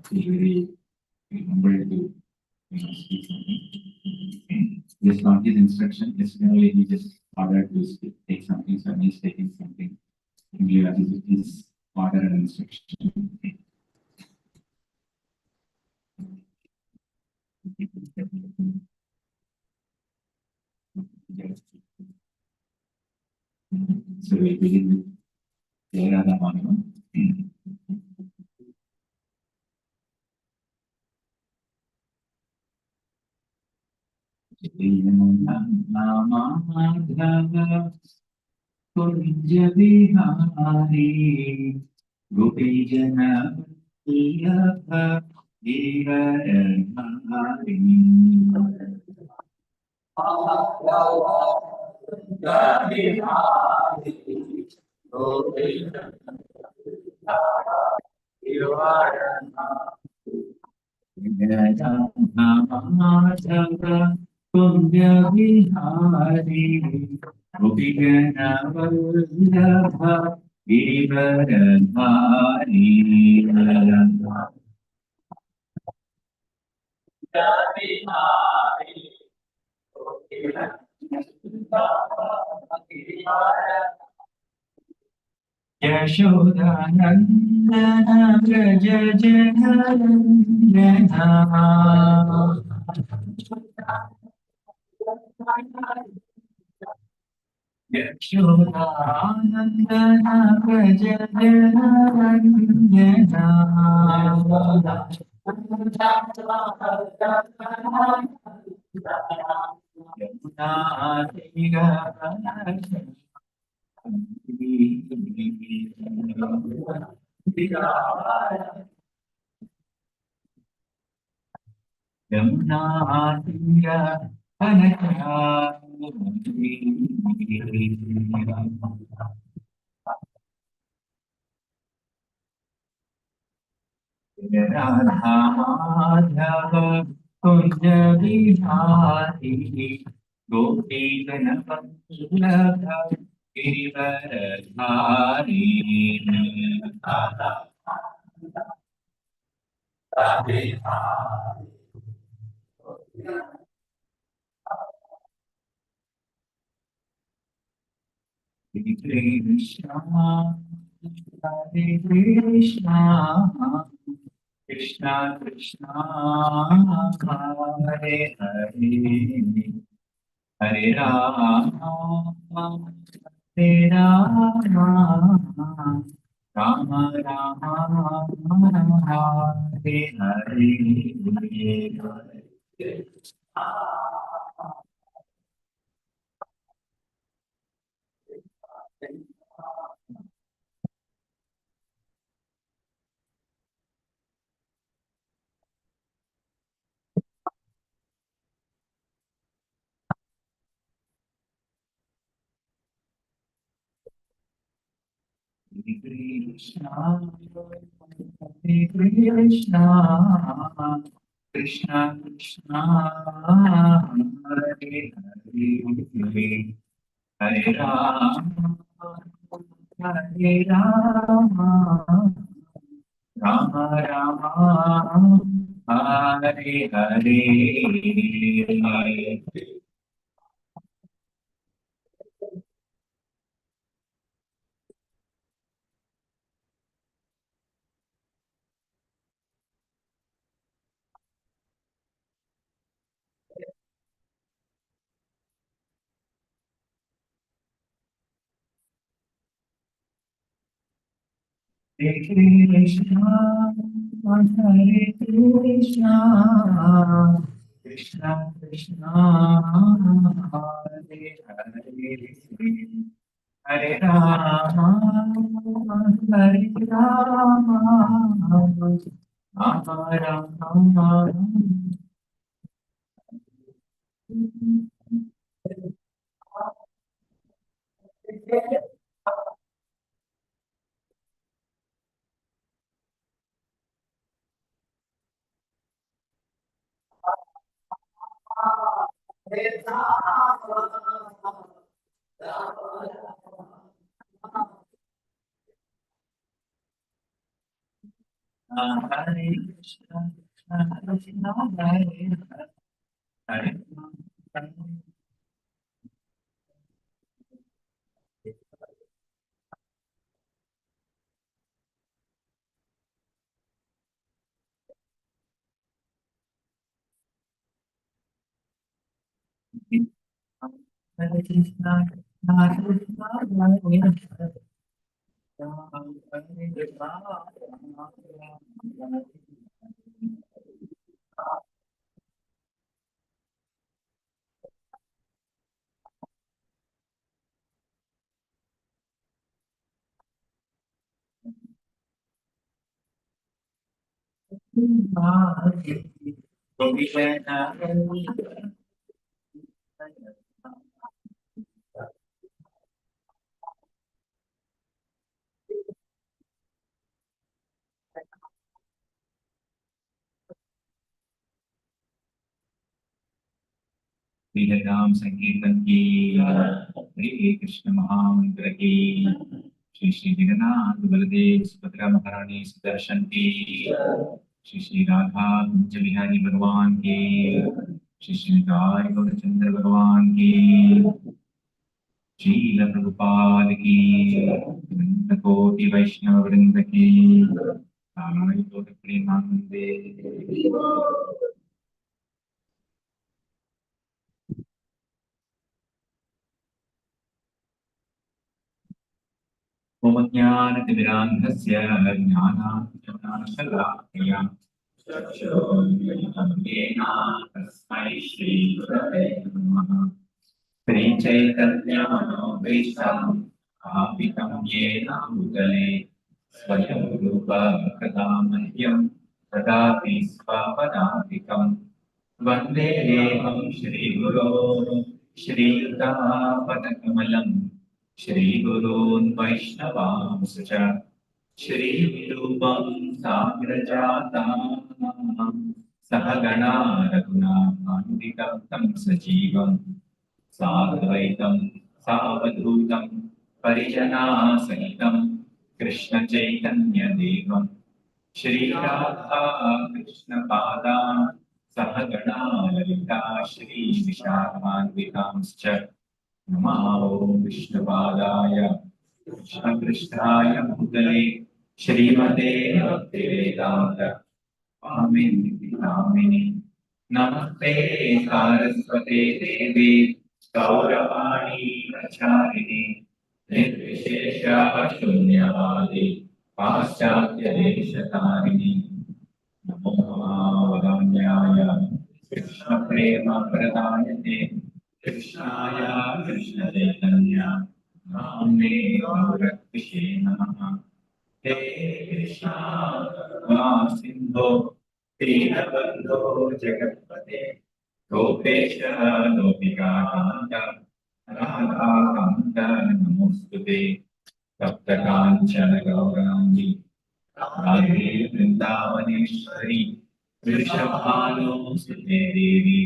feel very humbled to speak something. Just on his instruction, yesterday he just ordered to take something, so he's taking something. His order and instruction. So we begin with Jayarada Manam. Namadhava Kunja Vihari Gopijana Iyapha Givaramari Namadhava Kunja Vihari Gopijana Vallabha Givaramari Yashodanandana Vraja Janarandana Yashodanandana Vraja Janarandana Yamuna Radha Kunja Vihari Gopi Ganapallabha Givaradhari Hare Krishna Hare Krishna Krishna Krishna Hare Hare Hare Rama Hare Rama Rama Rama Hare Hare Krishna, Hare Krishna, Krishna Krishna, Hare Hare, Hare Rama, Hare Rama, Rama Rama, Hare Hare. Hare Krishna, Hare Krishna, Krishna Krishna, Hare Hare, Hare Rama, Hare Rama, Rama Rama. Hare Krishna, Krishna Krishna, Hare Hare, Hare Krishna, Krishna Krishna, Hare नाम संकीर्तन की हरे कृष्ण महामंत्र की श्री श्री जगन्नाथ बलदेव सुभद्रा महारानी सुदर्शन की श्री श्री राधा कुंज बिहारी भगवान की श्री श्री राय गौरचंद्र भगवान की श्रील प्रभुपाद की अनंत कोटि वैष्णव वृंद की नारायण गौर प्रेमानंदे। मम ज्ञानतिमिरान्धस्य ज्ञानाञ्जनाशलाकया चक्षुरुन्मिलितं तस्मै श्रीगुरवे नमः। श्रीचैतन्यमनोभीष्टं स्थापितं येन भूतले स्वयं रूपः कदा मह्यं ददाति स्वपदान्तिकम्। वन्देऽहं श्रीगुरो श्रीयुतापदकमलम् श्रीगुरून् वैष्णवांश्च च श्रीरूपं साग्रजातां सहगणा रघुनाथान्वितं तं सजीवं साद्वैतं सावधूतं परिजनासहितं कृष्णचैतन्यदेवं श्रीराधा कृष्णपादान् सहगणा ललिता श्रीविशाखान्वितांश्च नमः विष्णुपादाय कृष्णपृष्ठाय भूतले श्रीमते भक्तिवेदान्त स्वामिनिधि नामिने नमस्ते सारस्वते देवी गौरवाणी प्रचारिणे निर्विशेष शून्यवादी पाश्चात्यदेशतारिणे नमो वदान्याय कृष्णप्रेमप्रदायते कृष्णाय कृष्णचैतन्य नाम्ने गौरक्षे नमः। हे कृष्णा करुणा सिन्धो दीनबन्धो जगत्पते गोपेश गोपिकान्त राधाकान्त नमोऽस्तुते सप्तकाञ्चन गौराङ्गी राधे वृन्दावनेश्वरी वृषभानुसुते देवी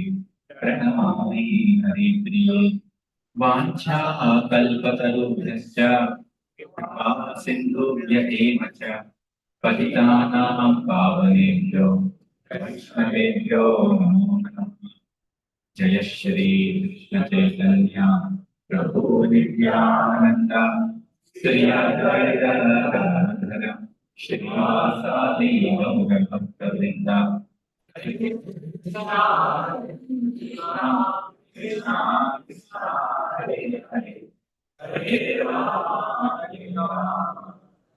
प्रणमामि हरिप्रिये वाञ्छाकल्पतरुभ्यश्च कृपा सिन्धुभ्य एव च पतितानां पावनेभ्यो वैष्णवेभ्यो नमो नमः। जय श्री कृष्ण चैतन्य प्रभु नित्यानंद श्री अद्वैत गदाधर श्रीवासादि गौरभक्तवृंद हरे कृष्णा कृष्णा कृष्णा कृष्णा हरे हरे हरे राम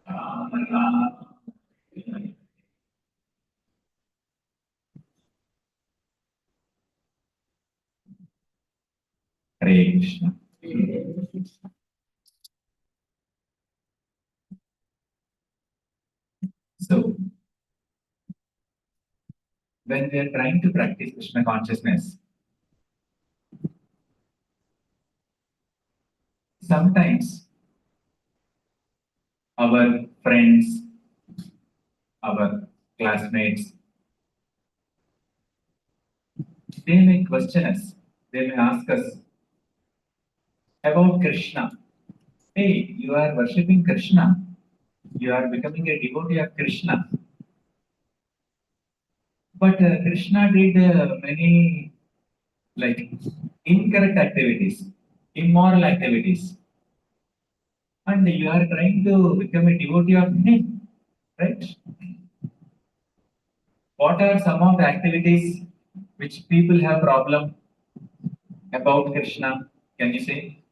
राम राम हरे Krishna. So, when we are trying to practice Krishna consciousness, sometimes our friends, our classmates, they may question us, they may ask us about Krishna. Hey, you are worshipping Krishna, you are becoming a devotee of Krishna. But Krishna did many like incorrect activities, immoral activities, and you are trying to become a devotee of him, right? What are some of the activities which people have problem about Krishna? Can you say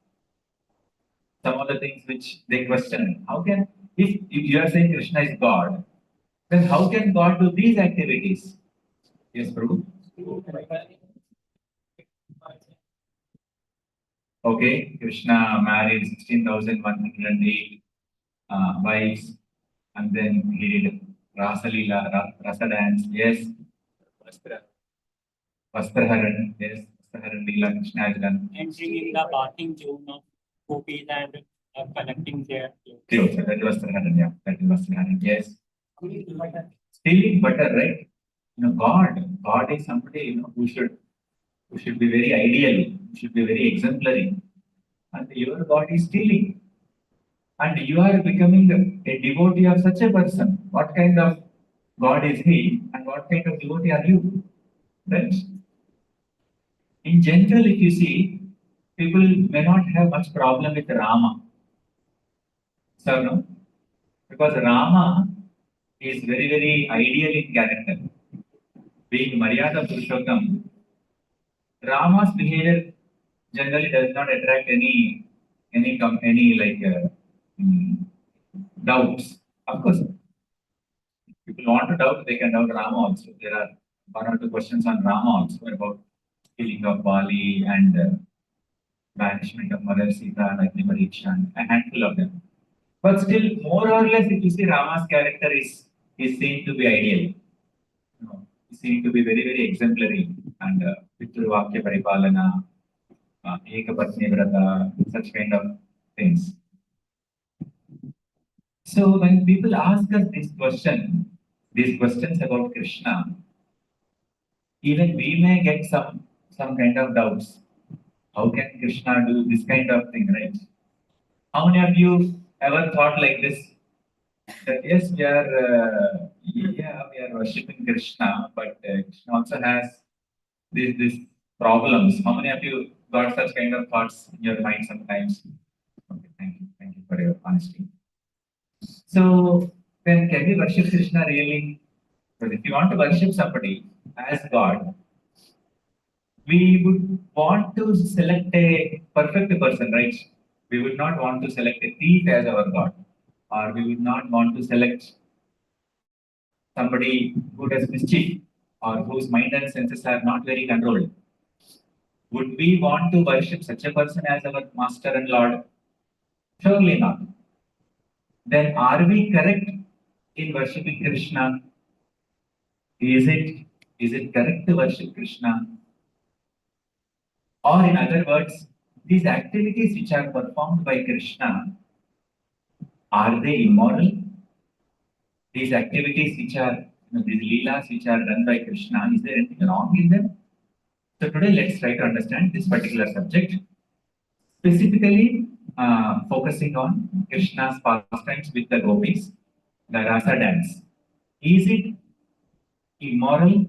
some of the things which they question? How can, if you are saying Krishna is God, then how can God do these activities? Yes, Prabhu. Okay, Krishna married 16,108 wives, and then he did Rasa Leela, Rasa dance. Yes, Vastraharan. Yes, Vastraharan Leela Krishna has done. Entering in the bathing zone of gopis and collecting their Clothes. That was Vastraharan. Yeah, that is Vastraharan. Yes. Stealing butter, right? God is somebody who should be very ideal, who should be very exemplary, and your God is stealing, and you are becoming a devotee of such a person. What kind of God is he, and what kind of devotee are you? Right? In general, if you see, people may not have much problem with Rama. So, no? Because Rama is very, very ideal in character. Being Maryada Purushottam, Rama's behavior generally does not attract any like mm, doubts. Of course, people want to doubt, they can doubt Rama also. There are one or two questions on Rama also about killing of Bali and banishment of Mother Sita and Agni Pariksha, and a handful of them. But still, more or less, if you see Rama's character is seen to be ideal. He seemed to be very, very exemplary and Pitruvakya Paripalana, Ekapatni Vrata, such kind of things. So when people ask us these questions about Krishna, even we may get some kind of doubts. How can Krishna do this kind of thing, right? How many of you ever thought like this? That yes, we are worshiping Krishna, but Krishna also has these problems. How many of you got such kind of thoughts in your mind sometimes? Okay, thank you for your honesty. So then, can we worship Krishna really? Because if you want to worship somebody as God, we would want to select a perfect person, right? We would not want to select a thief as our God, or we would not want to select somebody who does mischief or whose mind and senses are not very controlled. Would we want to worship such a person as our Master and Lord? Surely not. Then are we correct in worshipping Krishna? Is it correct to worship Krishna? Or in other words, these activities which are performed by Krishna, are they immoral? These activities which are, these leelas which are done by Krishna, is there anything wrong in them? So today let's try to understand this particular subject, specifically focusing on Krishna's pastimes with the gopis, the rasa dance. Is it immoral?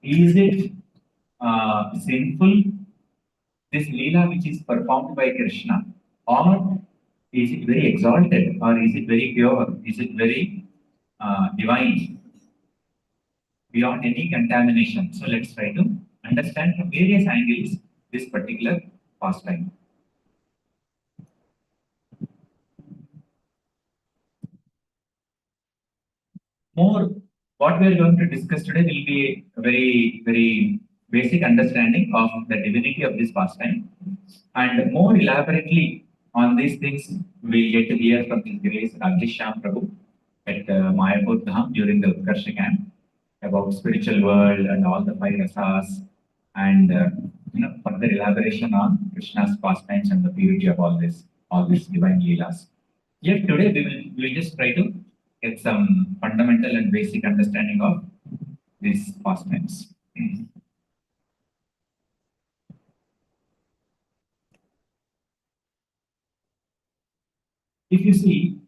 Is it sinful? This leela which is performed by Krishna, or is it very exalted, or is it very pure? Is it very divine, beyond any contamination? So let's try to understand from various angles this particular pastime. More, what we are going to discuss today will be a very, very basic understanding of the divinity of this pastime. And more elaborately on these things, we'll get to hear from His Grace Rajesh Shyam Prabhu at Mayapur Dham during the Utkarsha camp about spiritual world and all the five rasas and further elaboration on Krishna's pastimes and the purity of all these divine leelas. Yet today we will just try to get some fundamental and basic understanding of these pastimes. If you see,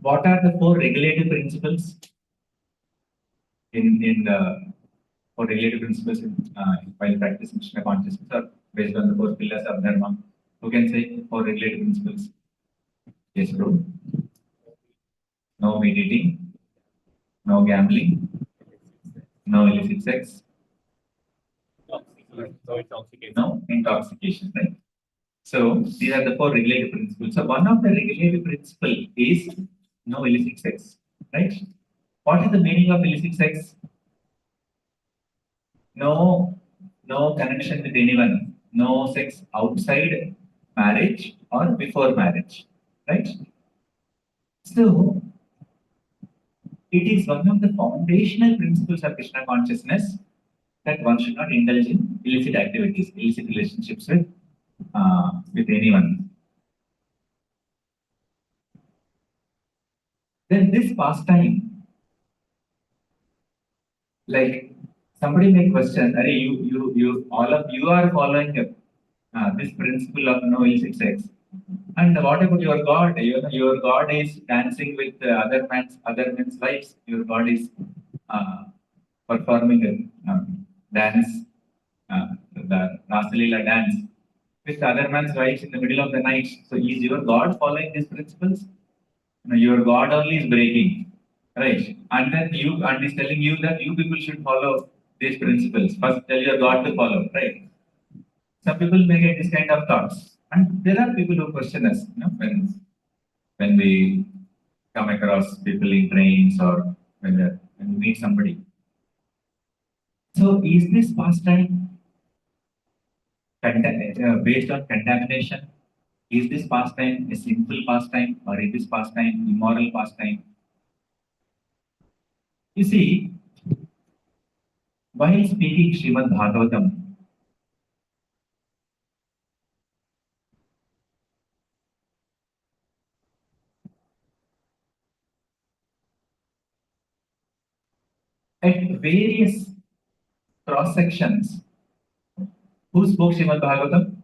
what are the four regulative principles? in the for relative principles while practicing Krishna consciousness or based on the four pillars of Dharma. Who can say for relative principles? Yes, bro. No meat eating, no gambling, no illicit sex, no intoxication, right? So these are the four regulative principles. So one of the regulative principle is no illicit sex, right? What is the meaning of illicit sex? No, no connection with anyone, no sex outside marriage or before marriage, right? So it is one of the foundational principles of Krishna consciousness that one should not indulge in illicit activities, illicit relationships with anyone. Then this pastime, like somebody may question, Are all of you are following this principle of no illicit sex. And what about your God? Your God is dancing with other men's wives. Your God is uh, performing a dance, the Rasalila dance with other man's wives in the middle of the night. So is your God following these principles? No, your God only is breaking, right? And then he's telling you that you people should follow these principles. First, tell your God to follow, right? Some people may get this kind of thoughts, and there are people who question us, when we come across people in trains or when we meet somebody. So, is this pastime based on contamination? Is this pastime a sinful pastime or is this pastime immoral pastime? You see, while speaking Srimad Bhagavatam, at various cross sections, who spoke Srimad Bhagavatam?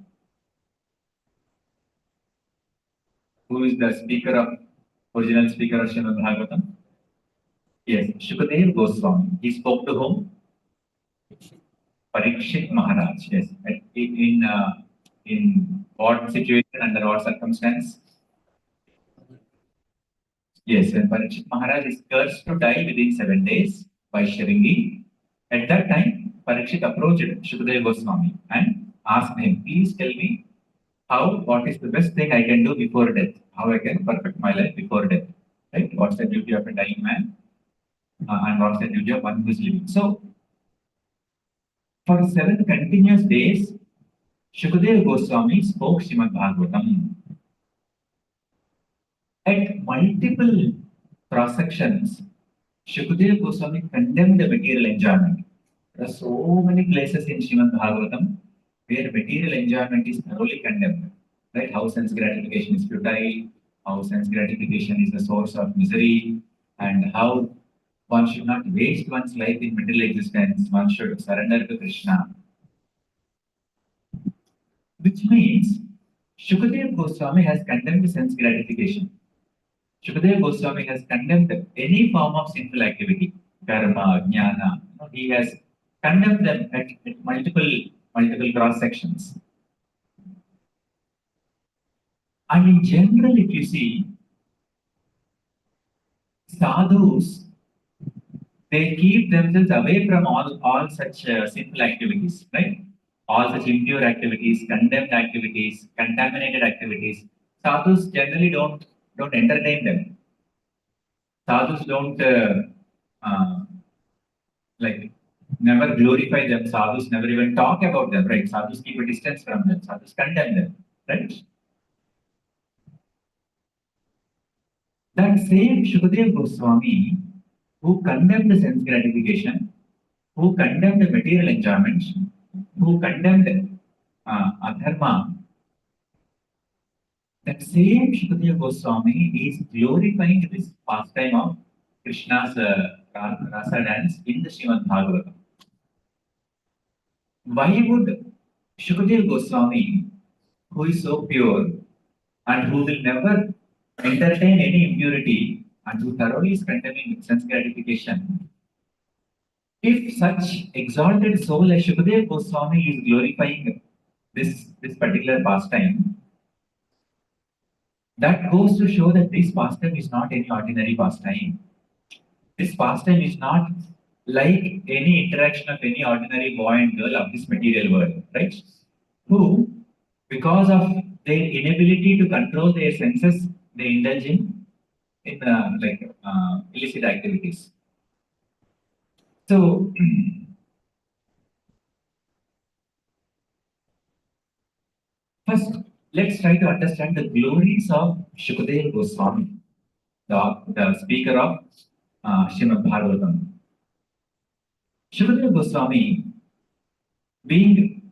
Who is the original speaker of Srimad Bhagavatam? Yes, Shukadeva Goswami. He spoke to whom? Parikshit Maharaj. Yes. In what situation, under what circumstance? Yes, when Parikshit Maharaj is cursed to die within 7 days by Sharingi, at that time, Parikshit approached Shukadeva Goswami and asked him, please tell me what is the best thing I can do before death? How I can perfect my life before death? Right? What's the duty of a dying man? And what's the duty of one who is living? So, for 7 continuous days, Shukadeva Goswami spoke Srimad Bhagavatam. At multiple cross sections, Shukadeva Goswami condemned material enjoyment. There are so many places in Srimad Bhagavatam where material enjoyment is thoroughly condemned. Right? How sense gratification is futile, how sense gratification is the source of misery, and how one should not waste one's life in material existence, one should surrender to Krishna. Which means Shukadeva Goswami has condemned sense gratification. Shukadeva Goswami has condemned any form of sinful activity, karma, jnana. He has condemned them at multiple cross sections. And in general, if you see, sadhus, they keep themselves away from all such sinful activities, right? All such impure activities, condemned activities, contaminated activities. Sadhus generally don't entertain them. Sadhus don't uh, like never glorify them. Sadhus never even talk about them, right? Sadhus keep a distance from them. Sadhus condemn them, right? That same Shukadeva Goswami, who condemned sense gratification, who condemned material enjoyment, who condemned adharma, that same Shukadeva Goswami is glorifying this pastime of Krishna's rasa dance in the Srimad Bhagavatam. Why would Shukadeva Goswami, who is so pure and who will never entertain any impurity and who thoroughly is condemning sense gratification, If such exalted soul as Shukadeva Goswami is glorifying this particular pastime, that goes to show that this pastime is not any ordinary pastime. This pastime is not like any interaction of any ordinary boy and girl of this material world, right? Who, because of their inability to control their senses, they indulge in illicit activities. So, first, let's try to understand the glories of Shukadeva Goswami, the speaker of Srimad Bhagavatam. Shukadeva Goswami, being,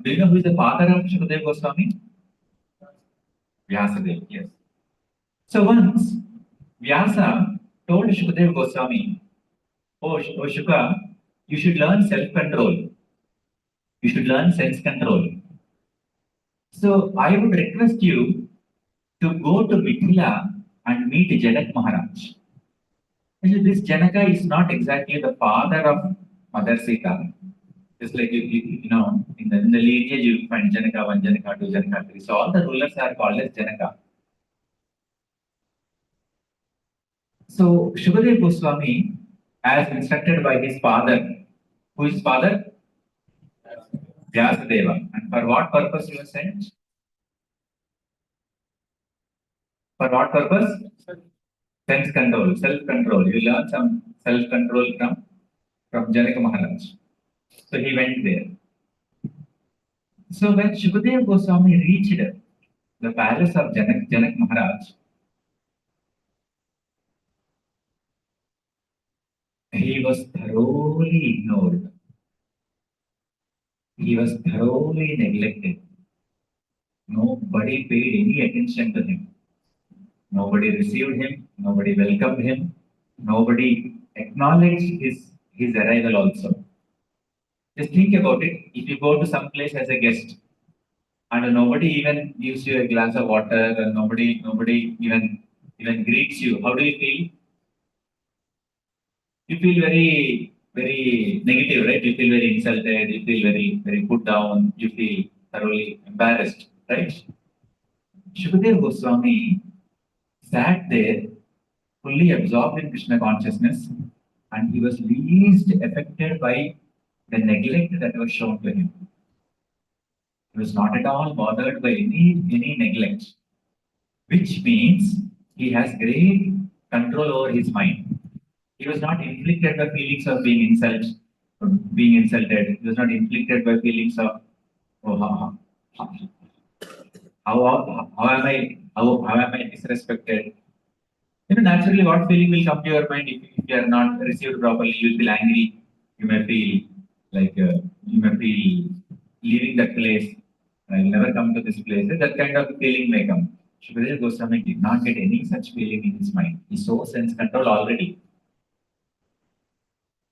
do you know who is the father of Shukadeva Goswami? Vyasadeva, yes. So once Vyasa told Shukadeva Goswami, oh Shuka, you should learn self-control. You should learn sense control. So I would request you to go to Mithila and meet Janak Maharaj. This Janaka is not exactly the father of Mother Sita. Just like you know, in the lineage you find Janaka 1, Janaka 2, Janaka 3. So all the rulers are called as Janaka. So Shukadeva Goswami, as instructed by his father, who is father? Vyasadeva. And for what purpose he was sent? For what purpose? Sense control, self-control. You learn some self-control from Janaka Maharaj. So he went there. So when Shukadeva Goswami reached the palace of Janak Maharaj, he was thoroughly ignored. He was thoroughly neglected. Nobody paid any attention to him. Nobody received him. Nobody welcomed him. Nobody acknowledged his arrival also. Just think about it. If you go to some place as a guest and nobody even gives you a glass of water and nobody even greets you, how do you feel? You feel very negative, right? You feel very insulted, you feel very put down, you feel thoroughly embarrassed, right? Shukadeva Goswami sat there fully absorbed in Krishna consciousness and he was least affected by the neglect that was shown to him. He was not at all bothered by any neglect, which means he has great control over his mind. He was not inflicted by feelings of being insulted. He was not inflicted by feelings of, oh, how am I disrespected? You know, naturally, what feeling will come to your mind if you are not received properly? You will feel angry. You may feel like you may feel leaving that place. I'll never come to this place. That kind of feeling may come. Shukadeva Goswami did not get any such feeling in his mind. He saw sense control already.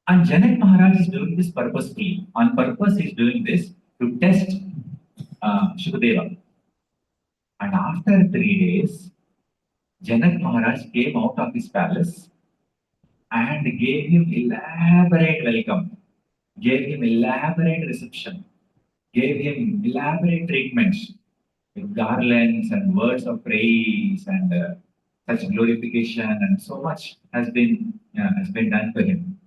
And Janak Maharaj is doing this purposefully. On purpose, he is doing this to test Shukadeva. And after 3 days, Janak Maharaj came out of his palace and gave him elaborate welcome, gave him elaborate reception, gave him elaborate treatments with garlands and words of praise and such glorification and so much has been done to him.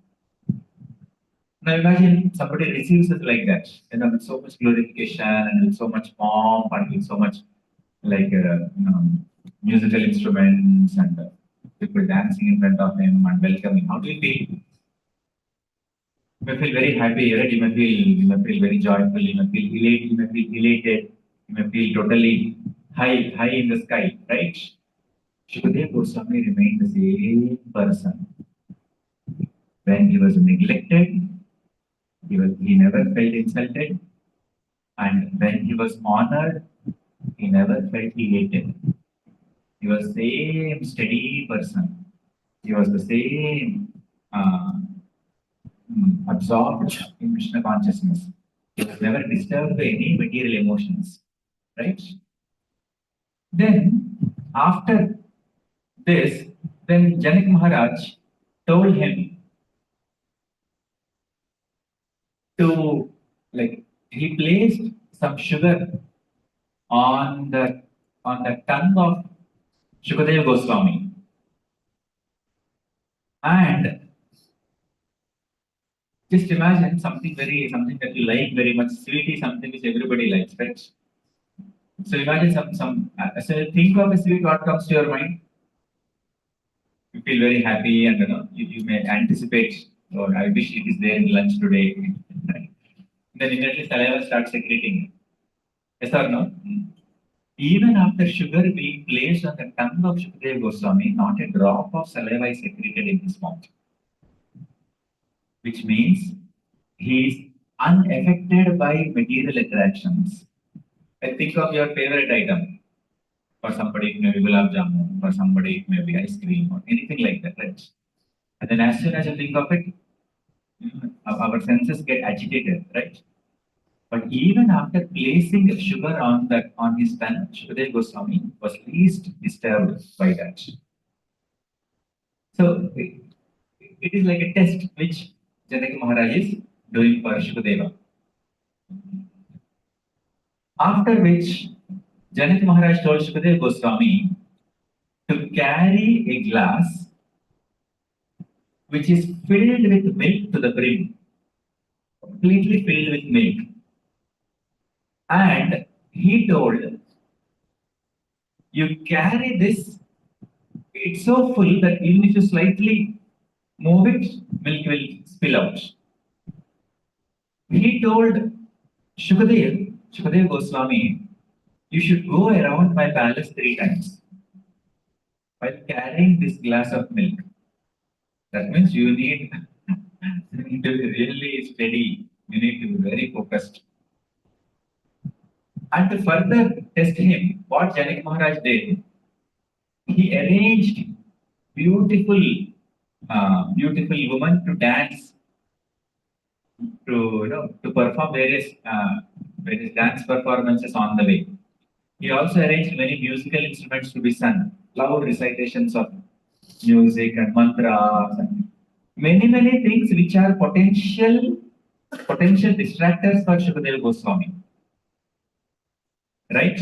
Now imagine somebody receives it like that, with so much glorification and with so much pomp and with so much like musical instruments and people dancing in front of him and welcoming. How do you feel? You may feel very happy, right? You may feel very joyful. You may feel elated. You may feel elated. You may feel totally high in the sky, right? Shukadeva Goswami remained the same person. When he was neglected, he never felt insulted, and when he was honored, he never felt elated. He was the same steady person. He was the same absorbed in Krishna consciousness. He was never disturbed by any material emotions. Right? Then, after this, then Janak Maharaj told him to, like, he placed some sugar on the tongue of Shukadeva Goswami, and just imagine something that you like very much. Sweet is something which everybody likes, right? So imagine so think of a sweet, what comes to your mind? You feel very happy, and you may anticipate, or I wish it is there in lunch today. Then immediately saliva starts secreting. Yes or no? Even after sugar being placed on the tongue of Shukadeva Goswami, not a drop of saliva is secreted in his mouth, which means he is unaffected by material attractions. I think of your favorite item. For somebody, it may be gulab jamun. For somebody, it may be ice cream or anything like that, right? And then as soon as you think of it, our senses get agitated, right? But even after placing the sugar on his tongue, Shukadeva Goswami was least disturbed by that. So it is like a test which Janaki Maharaj is doing for Shukadeva. After which, Janaki Maharaj told Shukadeva Goswami to carry a glass which is filled with milk to the brim, completely filled with milk. And he told, you carry this, it's so full that even if you slightly move it, milk will spill out. He told Shukadeva Goswami, you should go around my palace 3 times while carrying this glass of milk. That means you need, you need to be really steady. You need to be very focused. And to further test him, what Janak Maharaj did, he arranged beautiful, beautiful women to dance, to perform various dance performances on the way. He also arranged many musical instruments to be sung, loud recitations of music and mantras, and many things which are potential distractors for Shukadeva Goswami. Right?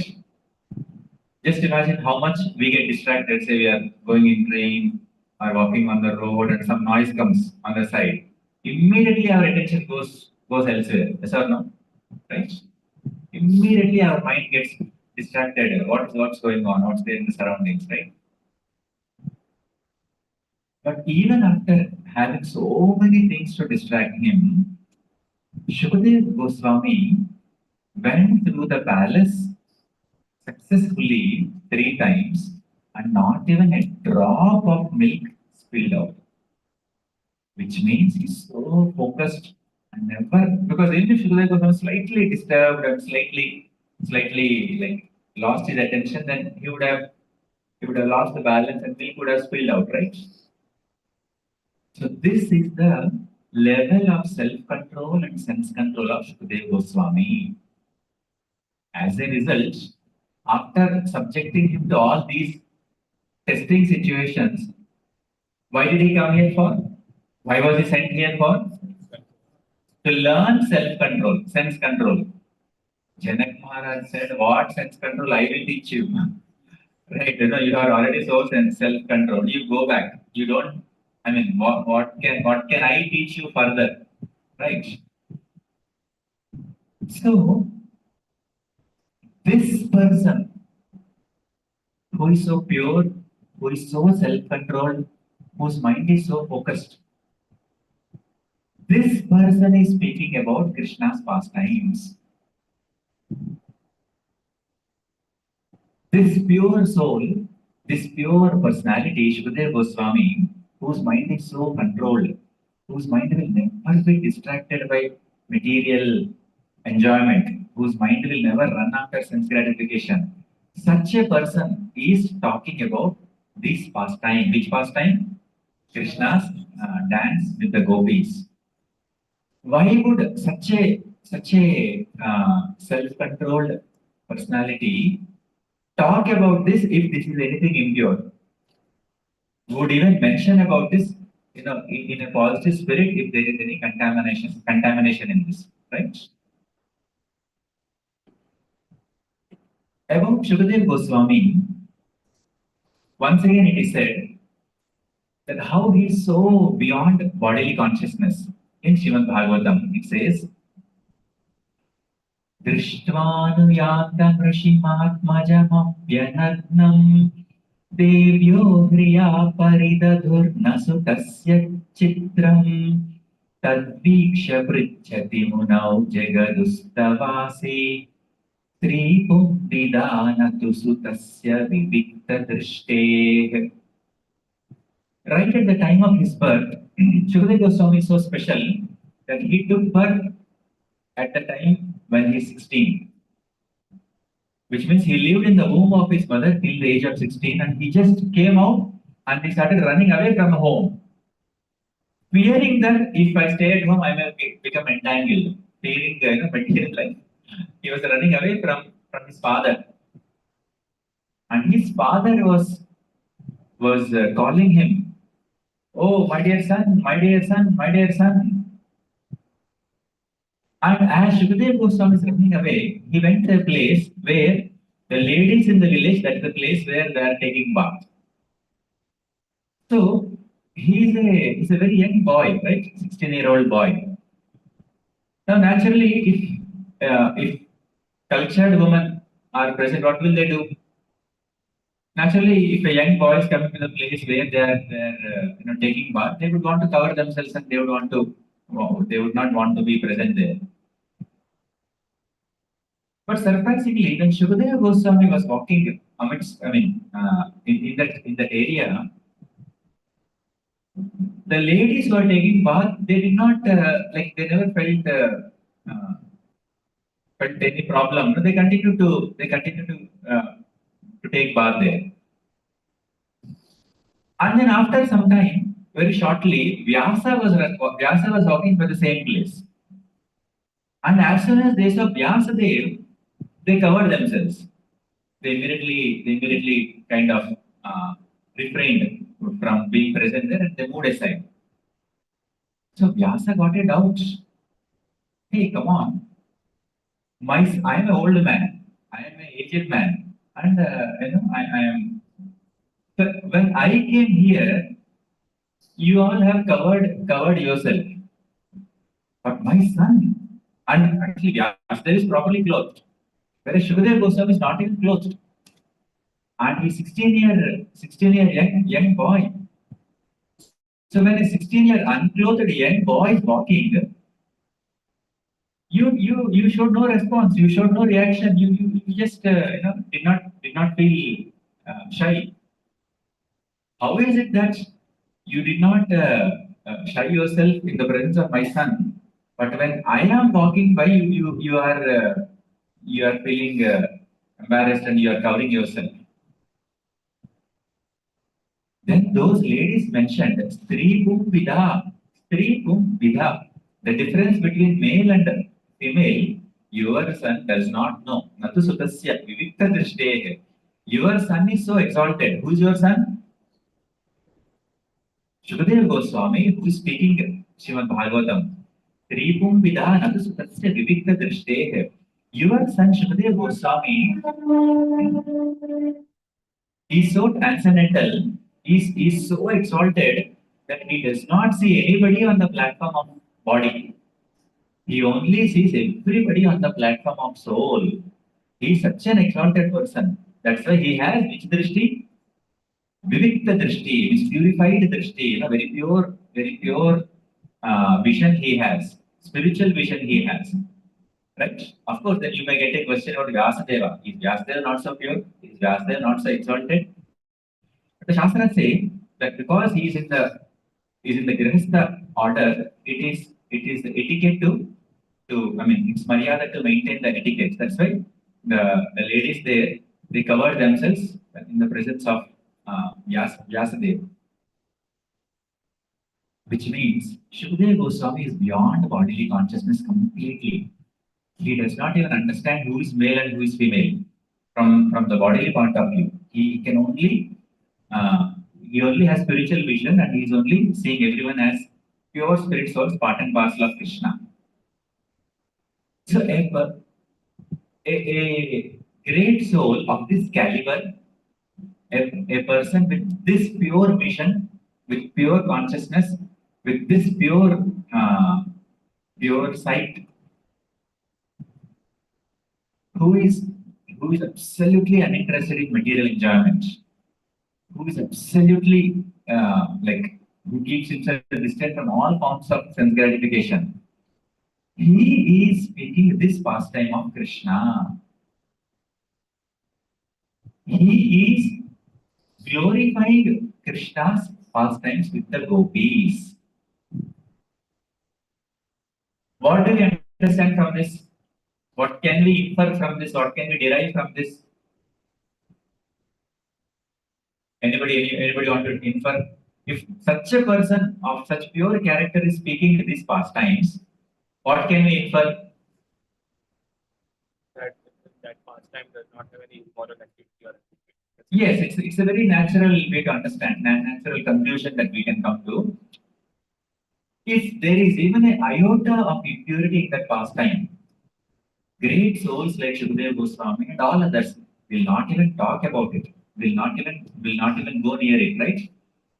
Just imagine how much we get distracted. Say we are going in train or walking on the road and some noise comes on the side. Immediately our attention goes elsewhere. Yes or no? Right? Immediately our mind gets distracted. What's going on? What's there in the surroundings, right? But even after having so many things to distract him, Shukadeva Goswami went through the palace successfully 3 times and not even a drop of milk spilled out, which means he's so focused and never, because even if Shukadeva Goswami slightly disturbed and slightly like lost his attention, then he would have lost the balance and milk would have spilled out, right? So this is the level of self-control and sense control of Shukadeva Goswami. As a result, after subjecting him to all these testing situations, why did he come here for? Why was he sent here for? To learn self-control, sense control. Janak Maharaj said, what sense control I will teach you? Right, you are already so self-control. You go back. You don't, I mean, what can I teach you further? Right? So, this person who is so pure, who is so self-controlled, whose mind is so focused, this person is speaking about Krishna's pastimes. This pure soul, this pure personality, Shukadeva Goswami, whose mind is so controlled, whose mind will never be distracted by material enjoyment, whose mind will never run after sense gratification. Such a person is talking about this pastime. Which pastime? Krishna's dance with the gopis. Why would such a self-controlled personality talk about this if this is anything impure? Would even mention about this in a positive spirit if there is any contamination in this, right? About Shukadev Goswami, once again it is said that how he is so beyond bodily consciousness. In Srimad Bhagavatam, it says, Drishtvanuyattamrishimātmajamapyanadnam devyo hriya paridadhurnasu tasya chitram tadviksha pritchati munau jagadustavasi Tripumbidhanatu sutasya vivikta drishteh. Right at the time of his birth, Shukadeva Goswami is so special that he took birth at the time when he is 16, which means he lived in the womb of his mother till the age of 16, and he just came out and he started running away from home, fearing that if I stay at home, I may become entangled, fearing material life. He was running away from his father, and his father was calling him, "Oh, my dear son, my dear son, my dear son." And as Shukadeva Goswami is running away, he went to a place where the ladies in the village, that is the place where they are taking bath. So he's a very young boy, right? 16-year-old boy. Now, naturally, if cultured women are present, what will they do? Naturally, if a young boy is coming to the place where they're taking bath, they would want to cover themselves and they would not want to be present there. But surprisingly, when Shukadeva Goswami was walking amidst, in that area, the ladies who are taking bath, they did not they never felt any problem. No, they continue to take bath there. And then after some time, very shortly, Vyasa was walking by the same place. And as soon as they saw Vyasa there, they covered themselves. They immediately kind of refrained from being present there and they moved aside. So Vyasa got a doubt. Hey, come on. I am an old man. I am an aged man. And I am. But when I came here, you all have covered yourself. But my son, and actually Vyasdev is properly clothed, whereas Shukadeva Goswami is not even clothed. And he's 16-year young boy. So when a 16-year unclothed young boy is walking, you showed no response, you showed no reaction, you just did not feel shy. How is it that you did not shy yourself in the presence of my son, but when I am walking by you are feeling embarrassed and you are covering yourself? Then those ladies mentioned Stri Pum Vidha. The difference between male and female, your son does not know. Natu Sutasya Vivikta Drishte. Your son is so exalted. Who is your son? Shukadeva Goswami, who is speaking Srimad Bhagavatam. Stri Pum Vidha Natu Sutasya Vivikta Drishte. Your son Shukadeva Goswami is so transcendental. Is so exalted that he does not see anybody on the platform of body. He only sees everybody on the platform of soul. He is such an exalted person. That's why he has which drishti? Vivikta drishti, which purified drishti, very pure vision he has, spiritual vision he has. Right? Of course, then you may get a question about Vyasadeva. Is Vyasadeva not so pure? Is Vyasadeva not so exalted? But the Shastra say that because he is in the Grihastha order, it is the etiquette it's Maryada to maintain the etiquette. That's why the ladies there, they cover themselves in the presence of Vyasadeva. Which means Shukadeva Goswami is beyond bodily consciousness completely. He does not even understand who is male and who is female from the bodily point of view. He can only he only has spiritual vision and he's only seeing everyone as pure spirit souls, part and parcel of Krishna. So a great soul of this caliber, a person with this pure vision, with pure consciousness, with this pure sight, who is who is absolutely uninterested in material enjoyment, who is absolutely who keeps himself distant from all forms of sense gratification. He is speaking this pastime of Krishna. He is glorifying Krishna's pastimes with the gopis. What do we understand from this? What can we infer from this? What can we derive from this? Anybody want to infer? If such a person of such pure character is speaking these pastimes, what can we infer? That pastime does not have any moral activity or Yes, it's a very natural way to understand, natural conclusion that we can come to. If there is even an iota of impurity in that pastime, great souls like Shadbhuj Goswami and all others will not even talk about it, will not even go near it, right?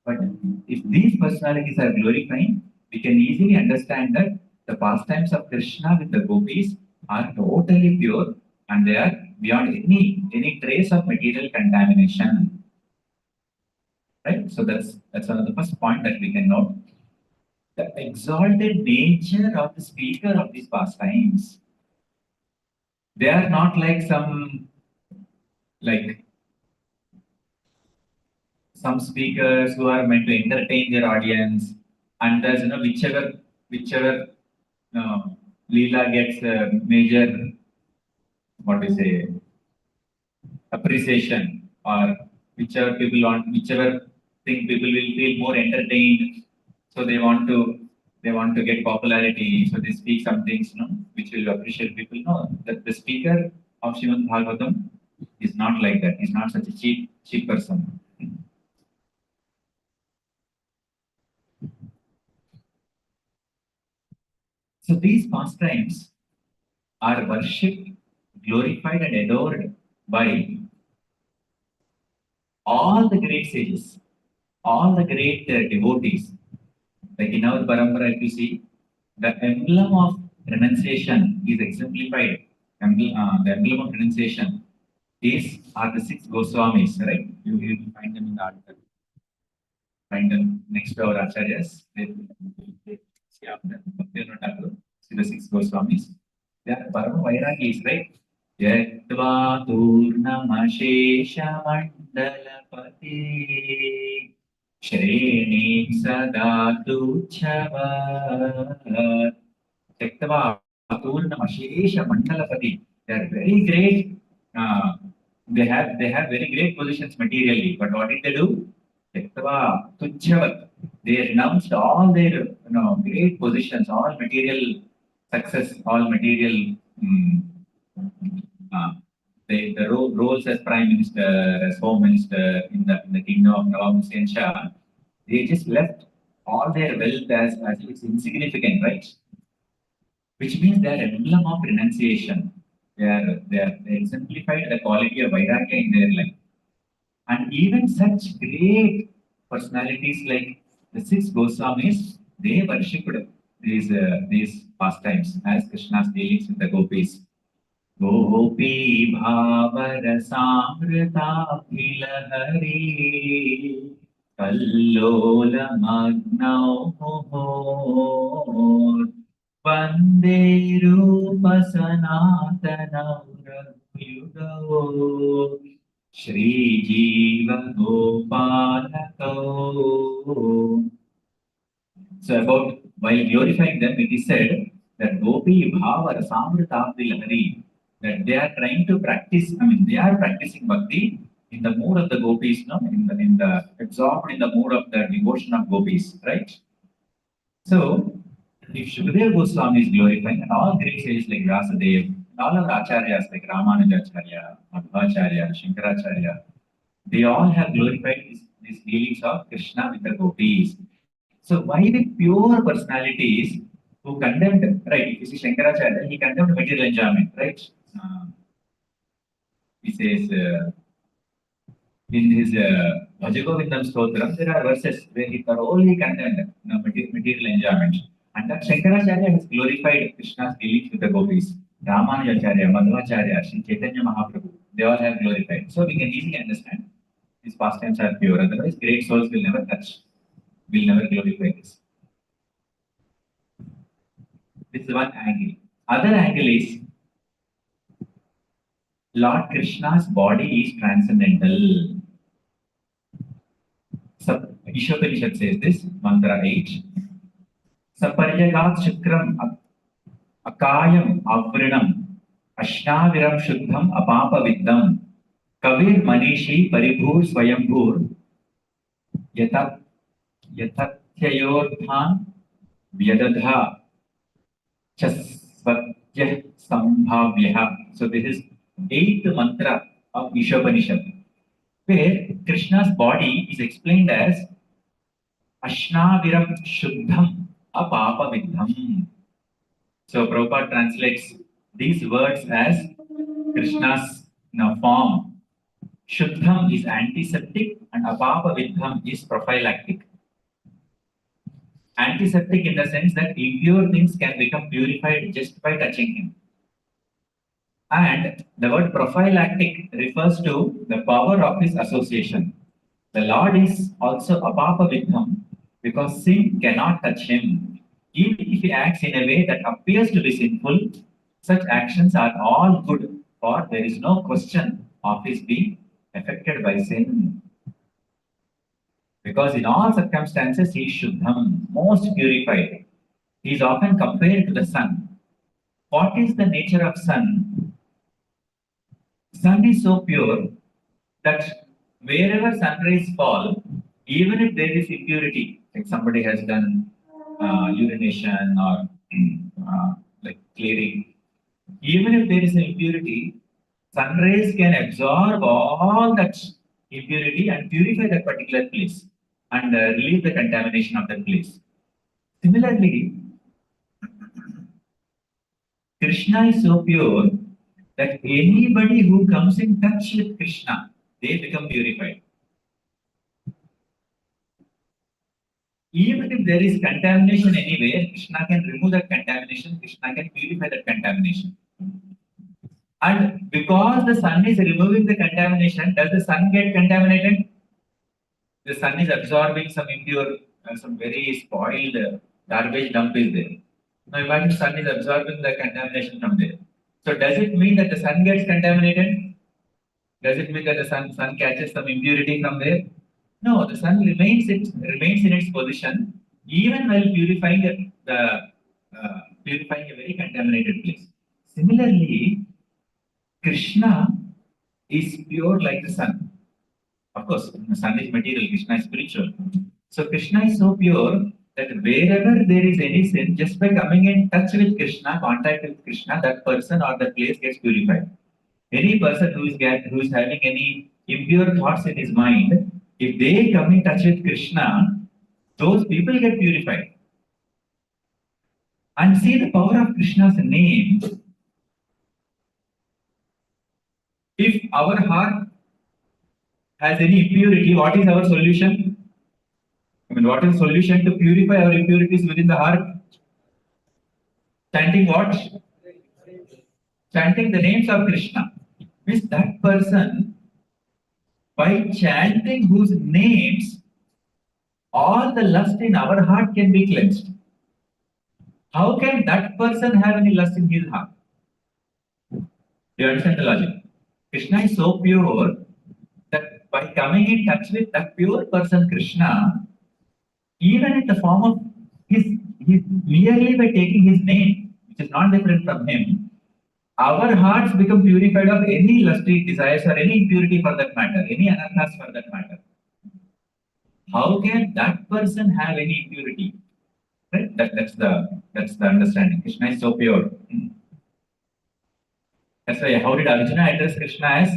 But if these personalities are glorifying, we can easily understand that the pastimes of Krishna with the gopis are totally pure and they are beyond any trace of material contamination. Right? So that's one of the first point that we can note. The exalted nature of the speaker of these pastimes. They are not like like some speakers who are meant to entertain their audience, and thus whichever Leela gets a major, what we say, appreciation, or whichever thing people will feel more entertained, so they want to get popularity, so they speak some things, which will appreciate people. No, that the speaker of Srimad Bhagavatam is not like that. He's not such a cheap person. So these pastimes are worshipped, glorified, and adored by all the great sages, all the great devotees. Like in our parampara, if you see, the emblem of renunciation is exemplified. The emblem of renunciation are the six Goswamis, right? You will find them in the article. Find them next to our acharyas. See after see the six Goswamis. They are Parama Vairagis, right? Yattva Turnamashesha Mandalapati Shrenim Sadatu Chava Yattva Turnamashesha Mandalapati. They are very great. They have very great positions materially, but what did they do? Yattva Tuchhavat. They renounced all their great positions, all material success, all material roles as prime minister, as home minister in the kingdom of Nawab Hussain Shah. They just left all their wealth as it's insignificant, right? Which means they are emblem of renunciation. They exemplified the quality of vairagya in their life. And even such great personalities like the six Goswamis, they worshipped these pastimes as Krishna's dealings with the gopis. Gopi bhavara samrita hilahari kallola magnau mohor vande rupa sanatana raghuyugao Shri Jiva Gopalako. So about while glorifying them, it is said that Gopi Bhava Rasamrita Lahari, that they are trying to practice, they are practicing bhakti in the mood of the gopis, in the absorbed in the mood of the devotion of gopis, right? So if Shukadeva Goswami is glorifying, and all great sages like Vyasadeva, and all our acharyas like Ramanujacharya, Madhvacharya, Shankaracharya, they all have glorified these dealings of Krishna with the gopis. So why the pure personalities who condemned, right? If you see Shankaracharya, he condemned material enjoyment, right? Uh, he says in his Bhajagovindam Stotram, there are verses where he thoroughly condemned material enjoyment. And that Shankaracharya has glorified Krishna's dealings with the gopis. Ramanujacharya, Madhvacharya, Sri Chaitanya Mahaprabhu, they all have glorified. So we can easily understand these pastimes are pure. Otherwise, great souls will never touch, will never glorify this. This is one angle. Other angle is Lord Krishna's body is transcendental. Ishopanishad says this, mantra 8. Saparijagat shukram akayam avrinam ashnaviram shuddham apapa viddam kavir manishi paribhur swayambhur yatat yatatyayorthan vyadadha chasvatyah sambhavyah. So this is 8th mantra of Ishopanishad, where Krishna's body is explained as Ashnaviram Shuddham Apapa Vidham. So Prabhupada translates these words as Krishna's form. Shuddham is antiseptic and Apapa Vidham is prophylactic. Antiseptic in the sense that impure things can become purified just by touching him. And the word prophylactic refers to the power of his association. The Lord is also Apapa Vidham because sin cannot touch him. Even if he acts in a way that appears to be sinful, such actions are all good, for there is no question of his being affected by sin. Because in all circumstances he is Shuddham, most purified. He is often compared to the sun. What is the nature of sun? Sun is so pure that wherever sun rays fall, even if there is impurity, like somebody has done urination or like clearing, even if there is an impurity, sun rays can absorb all that impurity and purify that particular place and relieve the contamination of that place. Similarly, Krishna is so pure that anybody who comes in touch with Krishna, they become purified. Even if there is contamination anywhere, Krishna can remove that contamination, Krishna can purify that contamination. And because the sun is removing the contamination, does the sun get contaminated? The sun is absorbing some impure, some very spoiled garbage dump is there. Now imagine the sun is absorbing the contamination from there. So does it mean that the sun gets contaminated? Does it mean that the sun catches some impurity from there? No, the sun remains in its position even while purifying purifying a very contaminated place. Similarly, Krishna is pure like the sun. Of course, the sun is material, Krishna is spiritual. So Krishna is so pure that wherever there is any sin, just by coming in touch with Krishna, contact with Krishna, that person or that place gets purified. Any person who is having any impure thoughts in his mind, if they come in touch with Krishna, those people get purified. And see the power of Krishna's name. If our heart has any impurity, what is our solution? I mean, what is the solution to purify our impurities within the heart? Chanting what? Chanting the names of Krishna. Means that person, by chanting whose names, all the lust in our heart can be cleansed. How can that person have any lust in his heart? Do you understand the logic? Krishna is so pure that by coming in touch with that pure person, Krishna, even in the form of merely by taking his name, which is not different from him, our hearts become purified of any lusty desires or any impurity for that matter, any anarthas for that matter. How can that person have any impurity? Right? That's the understanding. Krishna is so pure. That's why how did Arjuna address Krishna as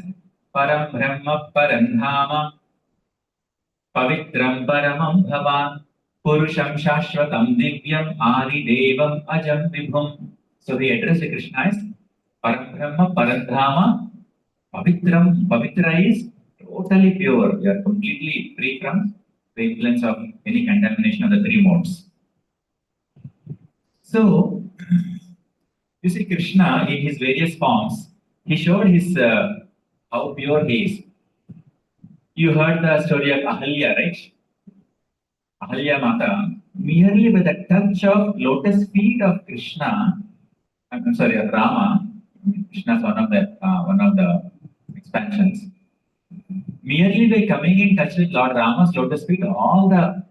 Param Brahma Parandhama? Pavitram Paramam Bhavan Purusham Shashvatam Divyam Adidevam Ajam Vibhum. So he addressed Krishna as Parabrahma, Paradhama, Pavitram. Pavitra is totally pure. You are completely free from the influence of any contamination of the three modes. So, you see, Krishna in his various forms, he showed his how pure he is. You heard the story of Ahalya, right? Ahalya Mata, merely by the touch of lotus feet of Krishna, I'm sorry, of Rama, Krishna is one of the expansions. Merely by coming in touch with Lord Rama's lotus feet, all the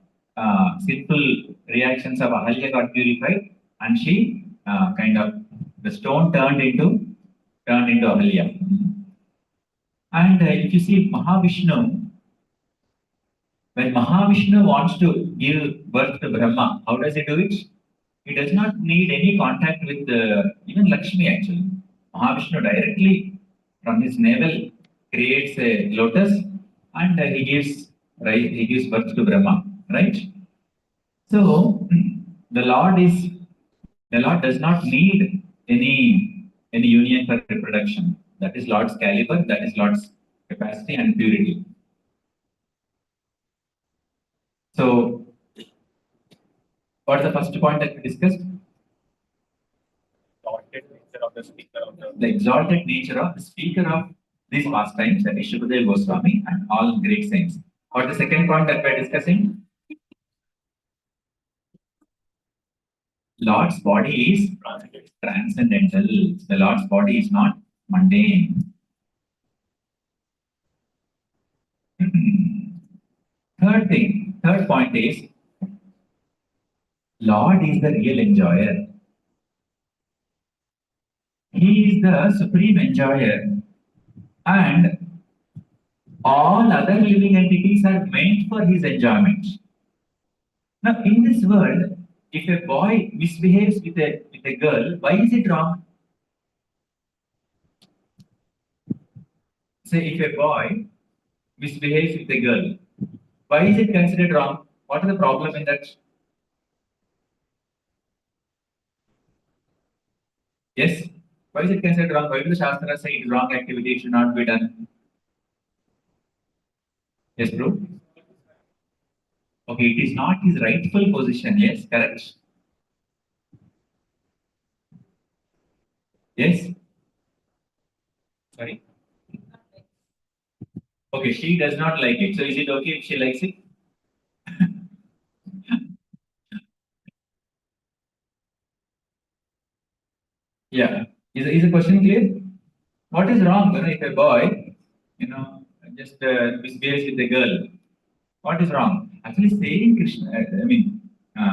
sinful reactions of Ahalya got purified, and she the stone turned into Ahalya. And if you see Mahavishnu, when Mahavishnu wants to give birth to Brahma, how does he do it? He does not need any contact with even Lakshmi actually. Mahavishnu directly from his navel creates a lotus and he gives birth to Brahma, right? So the Lord does not need any union for reproduction. That is Lord's caliber, that is Lord's capacity and purity. So, what's the first point that we discussed? The exalted nature of the speaker of these pastimes, that is Shukadeva Goswami and all great saints. What's the second point that we're discussing? Lord's body is transcendental. The Lord's body is not mundane. Third point is, Lord is the real enjoyer. He is the supreme enjoyer, and all other living entities are meant for his enjoyment. Now, in this world, if a boy misbehaves with a girl, why is it wrong? Say, if a boy misbehaves with a girl, why is it considered wrong? What is the problem in that? Yes? Why is it considered wrong? Why do the Shastra say it is wrong activity, it should not be done? Yes, bro? Okay, it is not his rightful position. Yes, correct. Yes? Sorry? Okay, she does not like it. So is it okay if she likes it? Yeah. Is the question clear? What is wrong? If a boy, just misbehaves with a girl, what is wrong? Actually, saying Krishna,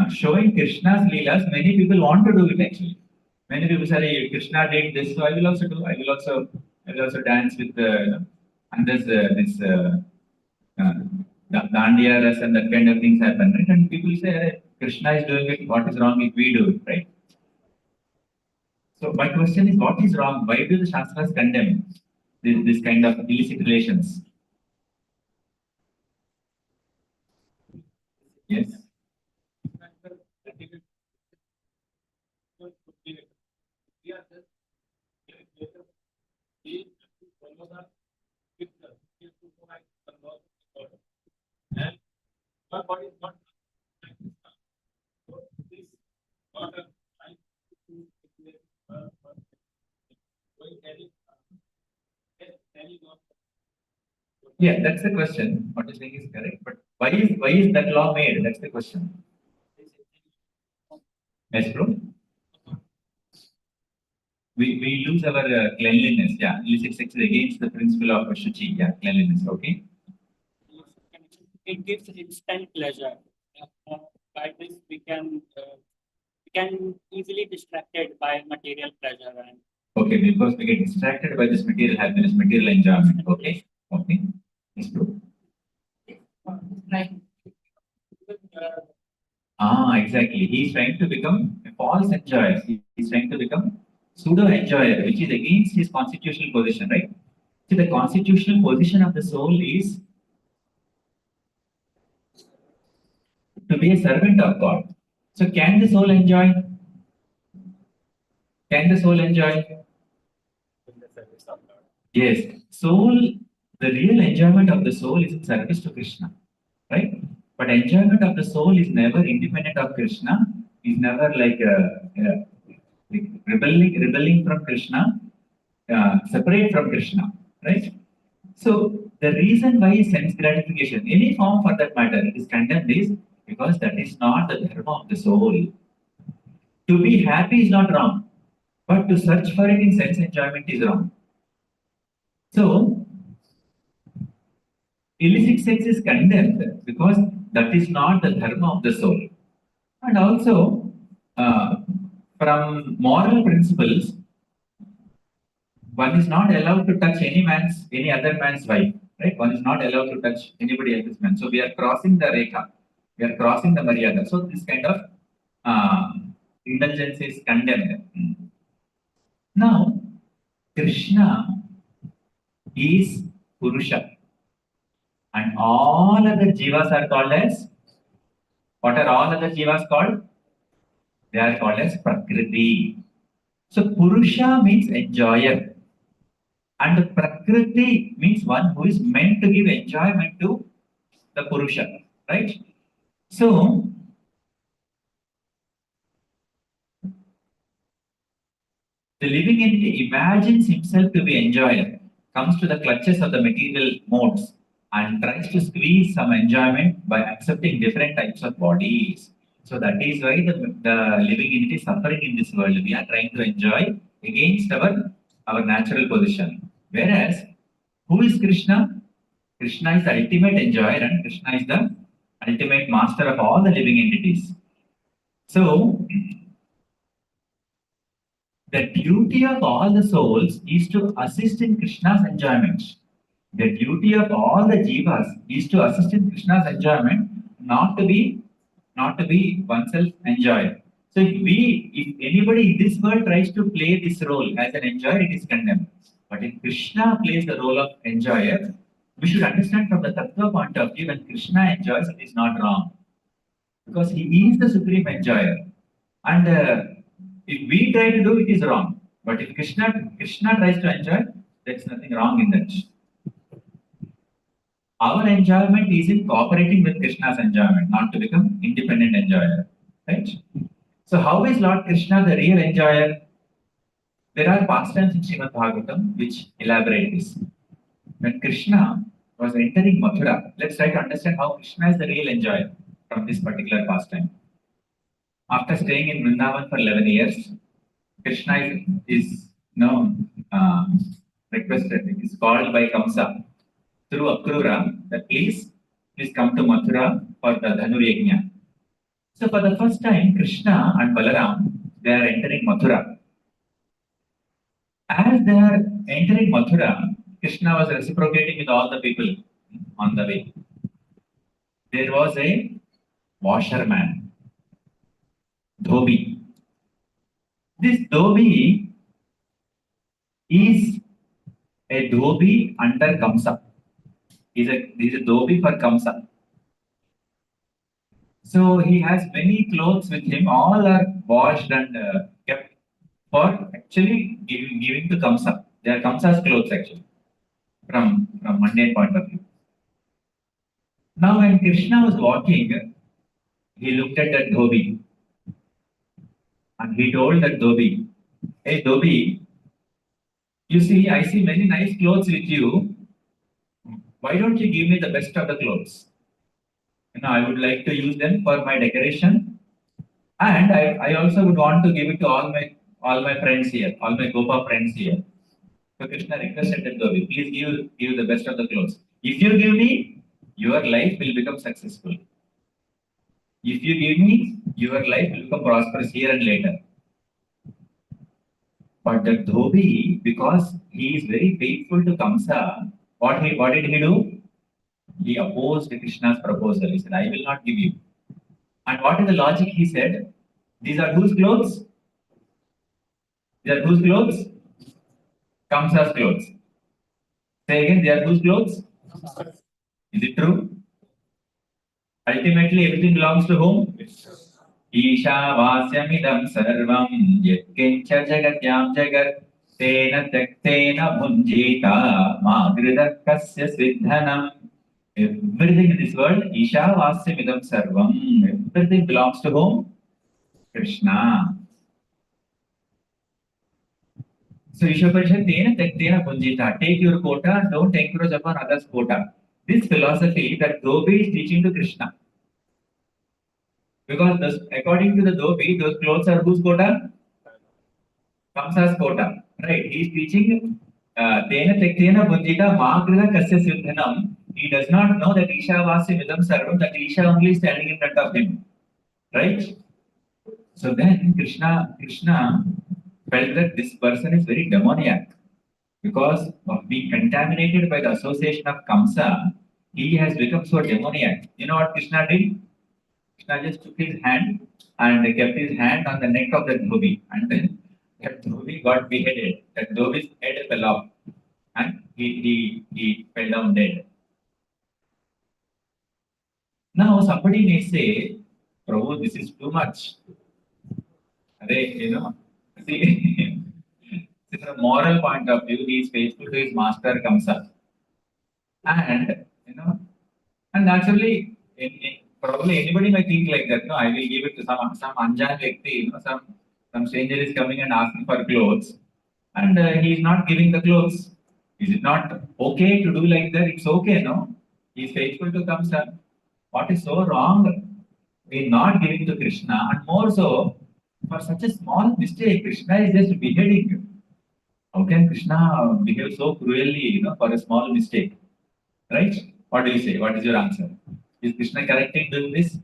showing Krishna's leelas, many people want to do it actually. Many people say, Krishna did this, so I will also do. I will also dance with and there's this dandiya ras and that kind of things happen, right? And people say, "Hey, Krishna is doing it. What is wrong if we do it, right?" So my question is, what is wrong? Why do the Shastras condemn this kind of illicit relations? Yes. Yeah, that's the question. What you're saying is correct, but why is that law made? That's the question. Yes, bro. We lose our cleanliness. Yeah, illicit sex is against the principle of Shuchi. Yeah, cleanliness. Okay. It gives instant pleasure. By this, we can easily distracted by material pleasure and Okay, because we get distracted by this material happiness, material enjoyment. Okay. Okay. Yes, bro. right. Exactly. He's trying to become a false enjoyer. He's trying to become pseudo enjoyer, which is against his constitutional position, right? See, the constitutional position of the soul is to be a servant of God. So can the soul enjoy? Can the soul enjoy? In the service of Lord. Yes, soul, the real enjoyment of the soul is in service to Krishna, right? But enjoyment of the soul is never independent of Krishna, is never like rebelling from Krishna, separate from Krishna, right? So the reason why sense gratification, any form for that matter, is condemned is because that is not the dharma of the soul. To be happy is not wrong, but to search for it in sense enjoyment is wrong. So illicit sex is condemned because that is not the dharma of the soul. And also, from moral principles, one is not allowed to touch any other man's wife, right? One is not allowed to touch anybody else's man. So we are crossing the rekha, we are crossing the maryada. So this kind of uh, indulgence is condemned. Now, Krishna is Purusha, and all other jivas are called as, what are all other jivas called? They are called as Prakriti. So Purusha means enjoyer, and Prakriti means one who is meant to give enjoyment to the Purusha, right? So the living entity imagines himself to be enjoyer, comes to the clutches of the material modes, and tries to squeeze some enjoyment by accepting different types of bodies. So that is why the living entity is suffering in this world. We are trying to enjoy against our natural position. Whereas, who is Krishna? Krishna is the ultimate enjoyer, and Krishna is the ultimate master of all the living entities. So, the duty of all the souls is to assist in Krishna's enjoyment. The duty of all the jivas is to assist in Krishna's enjoyment, not to be oneself enjoyer. So if anybody in this world tries to play this role as an enjoyer, it is condemned. But if Krishna plays the role of enjoyer, we should understand from the tattva point of view, when Krishna enjoys, it is not wrong, because he is the supreme enjoyer. And if we try to do it, is wrong. But if Krishna tries to enjoy, there's nothing wrong in that. Our enjoyment is in cooperating with Krishna's enjoyment, not to become independent enjoyer. Right? So how is Lord Krishna the real enjoyer? There are pastimes in Srimad Bhagavatam which elaborate this. When Krishna was entering Mathura, let's try to understand how Krishna is the real enjoyer from this particular pastime. After staying in Vrindavan for 11 years, Krishna is requested, is called by Kamsa through Akrura that please come to Mathura for the Dhanur Yajna. So for the first time, Krishna and Balaram, they are entering Mathura. As they are entering Mathura, Krishna was reciprocating with all the people on the way. There was a washerman, Dhobi. This Dhobi is a Dhobi under Kamsa. He's a Dhobi for Kamsa. So he has many clothes with him. All are washed and kept for actually giving to Kamsa. They are Kamsa's clothes actually, from mundane point of view. Now when Krishna was walking, he looked at that Dhobi and he told that Dhobi, "Hey Dhobi, you see, I see many nice clothes with you. Why don't you give me the best of the clothes? I would like to use them for my decoration, and I also would want to give it to all my friends here, all my Gopa friends here." So Krishna requested that Dhobi, please give the best of the clothes. If you give me, your life will become successful. If you give me, your life will become prosperous here and later. But the Dhobi, because he is very faithful to Kamsa, what did he do? He opposed Krishna's proposal. He said, I will not give you. And what is the logic? He said, these are whose clothes? They are whose clothes? Kamsa's clothes. Say again, they are whose clothes? Is it true? Ultimately, everything belongs to whom? Isha sarvam yatkincha jagatyam jagat tena taktena bhunjita magridakasya siddhanam. Everything in this world, Isha sarvam. Everything belongs to whom? Krishna. So Ishaparishad tena taktena bhunjita. Take your quota, don't encroach upon others' quota. This philosophy that Gopi is teaching to Krishna. Because according to the Gopi, those clothes are whose quota? Kamsa's quota. Right? He is teaching Tena Tektena Bunjita Magrila Kasya Siddhanam. He does not know that Isha Vasi Vidam Sarvam, that Isha only is standing in front of him. Right? So then Krishna felt that this person is very demoniac. Because of being contaminated by the association of Kamsa, he has become so demoniac. You know what Krishna did? Krishna just took his hand and kept his hand on the neck of that Dhruvi. And then that Dhruvi got beheaded. That Dhruvi's head fell off. And he fell down dead. Now somebody may say, Prabhu, this is too much. See, from a moral point of view, he is faithful to his master Kamsa. And, and naturally, probably anybody might think like that. No, I will give it to some anjan Vyakti, some stranger is coming and asking for clothes, and he is not giving the clothes. Is it not okay to do like that? It's okay, no? He is faithful to Kamsa. What is so wrong in not giving to Krishna, and more so for such a small mistake? Krishna is just beheading. How can Krishna behave so cruelly, for a small mistake? Right? What do you say? What is your answer? Is Krishna correcting doing this?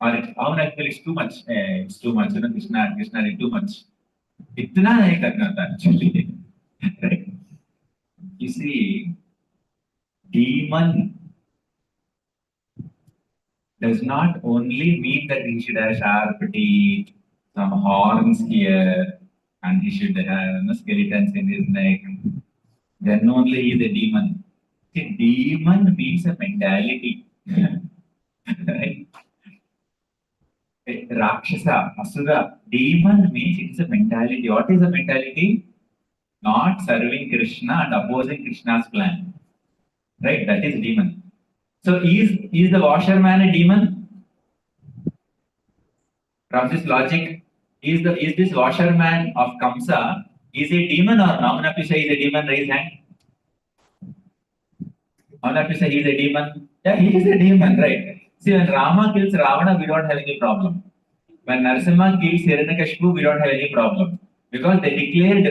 Or it's too much. It's too much. Krishna did too much. Itna nahi karna tha actually. Right? You see, demon does not only mean that he should have sharp teeth, some horns here, and he should have skeletons in his neck. Then only he is a demon. See, demon means a mentality. Right? Rakshasa, Asura, demon means it's a mentality. What is the mentality? Not serving Krishna and opposing Krishna's plan. Right? That is demon. So is the washerman a demon? From this logic, is this washerman of Kamsa is a demon or no? How to say is a demon? Raise hand. How to say he is a demon? Yeah, he is a demon, right? See, when Rama kills Ravana, we don't have any problem. When Narasimha kills Hiranyakashipu, we don't have any problem. Because they declared,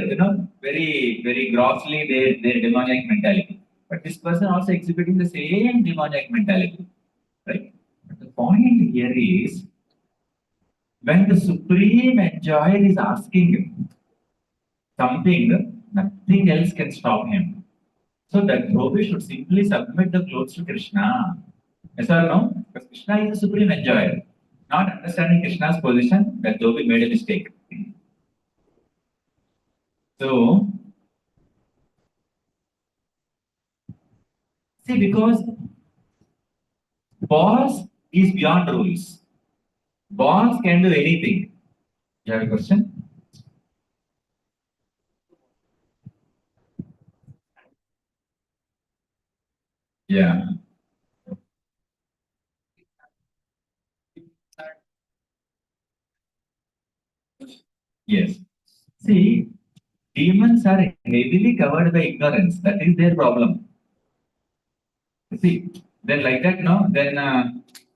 very, very grossly their demoniac mentality. But this person also exhibiting the same demoniac mentality. Right? But the point here is, when the supreme enjoyer is asking something, nothing else can stop him. So that Dhruvi should simply submit the clothes to Krishna. Yes or no? Because Krishna is the supreme enjoyer. Not understanding Krishna's position, that Dhruvi made a mistake. So, see, because boss is beyond rules. Boss can do anything. You have a question? Yeah. Yes. See, demons are heavily covered by ignorance. That is their problem. See, then like that, no, then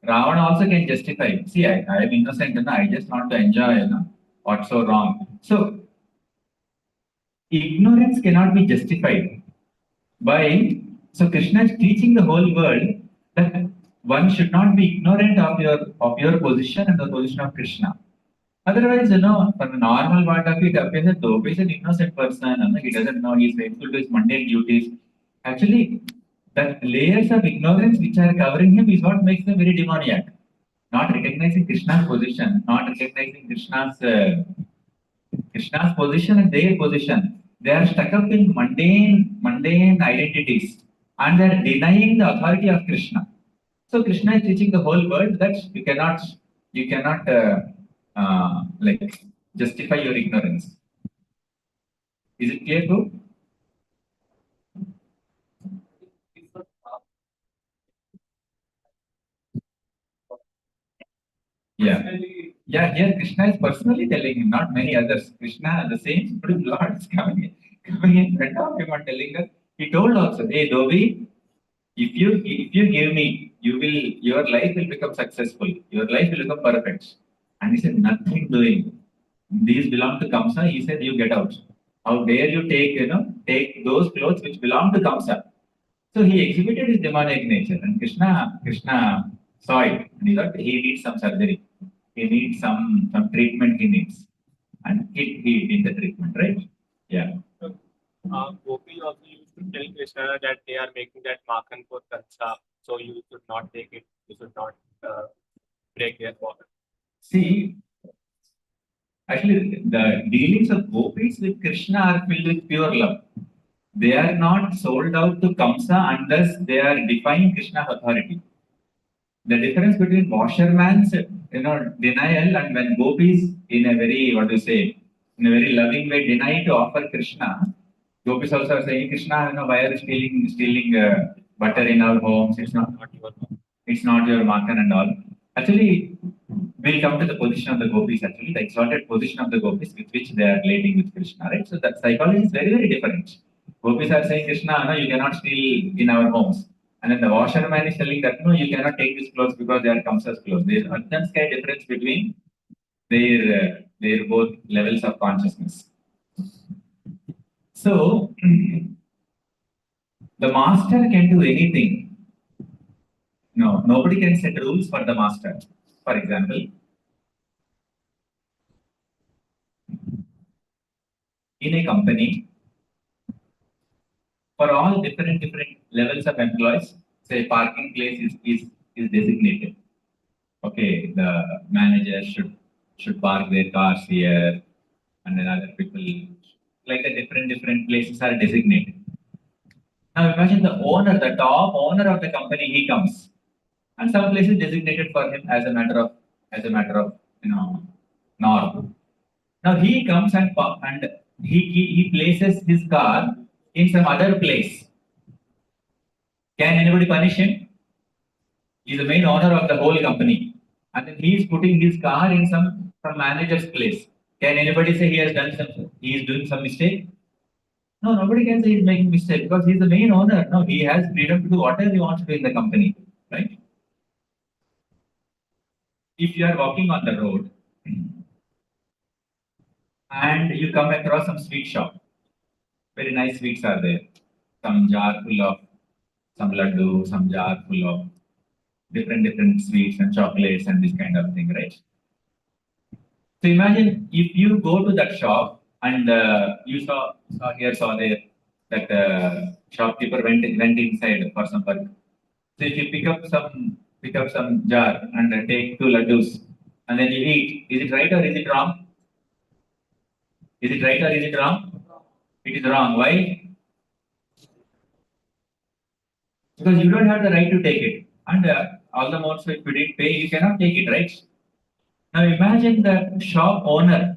Ravana also can justify. See, I am innocent, I just want to enjoy, what's so wrong. So, ignorance cannot be justified by. So, Krishna is teaching the whole world that one should not be ignorant of your position and the position of Krishna. Otherwise, from a normal point of view, it appears that Dhobe is an innocent person, he doesn't know, he is faithful to his mundane duties. Actually, the layers of ignorance which are covering him is what makes him very demoniac. Not recognizing Krishna's position, not recognizing Krishna's position and their position. They are stuck up in mundane identities, and they are denying the authority of Krishna. So Krishna is teaching the whole world that you cannot like justify your ignorance. Is it clear too? Yeah. Yeah, here Krishna is personally telling him, not many others. Krishna, the same Supreme Lord is coming in front of him and telling us. He told also, hey Dobi, if you give me, your life will become successful. Your life will become perfect. And he said, nothing doing. These belong to Kamsa. He said, you get out. How dare you take those clothes which belong to Kamsa? So he exhibited his demonic nature, and Krishna saw it, and he thought he needs some surgery, he needs some treatment, he needs, and he did the treatment, right? Yeah. Gopi also used to tell Krishna that they are making that Makhan for Kansa, so you should not take it, you should not break their water. See, actually, the dealings of gopis with Krishna are filled with pure love. They are not sold out to Kamsa unless they are defying Krishna's authority. The difference between washerman's denial and when gopis in a very what do you say in a very loving way deny to offer Krishna, gopis also are saying Krishna, why are you stealing butter in our homes? It's not your makan and all. Actually, we'll come to the position of the gopis. Actually, the exalted position of the gopis with which they are relating with Krishna, right? So that psychology is very very different. Gopis are saying Krishna, no, you cannot steal in our homes. And then the washerman is telling that no, you cannot take these clothes because they are Kamsa's clothes. There is a sky difference between their both levels of consciousness. So the master can do anything. No, nobody can set rules for the master. For example, in a company, for all different levels of employees, say parking place is designated. Okay, the manager should park their cars here, and then other people like the different places are designated. Now imagine the owner, the top owner of the company, he comes, and some place is designated for him as a matter of norm. Now he comes and he places his car in some other place. Can anybody punish him? He's the main owner of the whole company, and then he is putting his car in some manager's place. Can anybody say he is doing some mistake? No, nobody can say he's making mistake because he's the main owner. No, he has freedom to do whatever he wants to do in the company, right? If you are walking on the road and you come across some sweet shop, very nice sweets are there. Some jar full of some laddu, some jar full of different sweets and chocolates and this kind of thing, right? So imagine if you go to that shop and you saw there that shopkeeper went inside for some work. So if you pick up some jar and take two laddus and then you eat, is it right or is it wrong? Is it right or is it wrong? It is wrong. Why? Because you don't have the right to take it. And all the more so if you didn't pay, you cannot take it, right? Now imagine the shop owner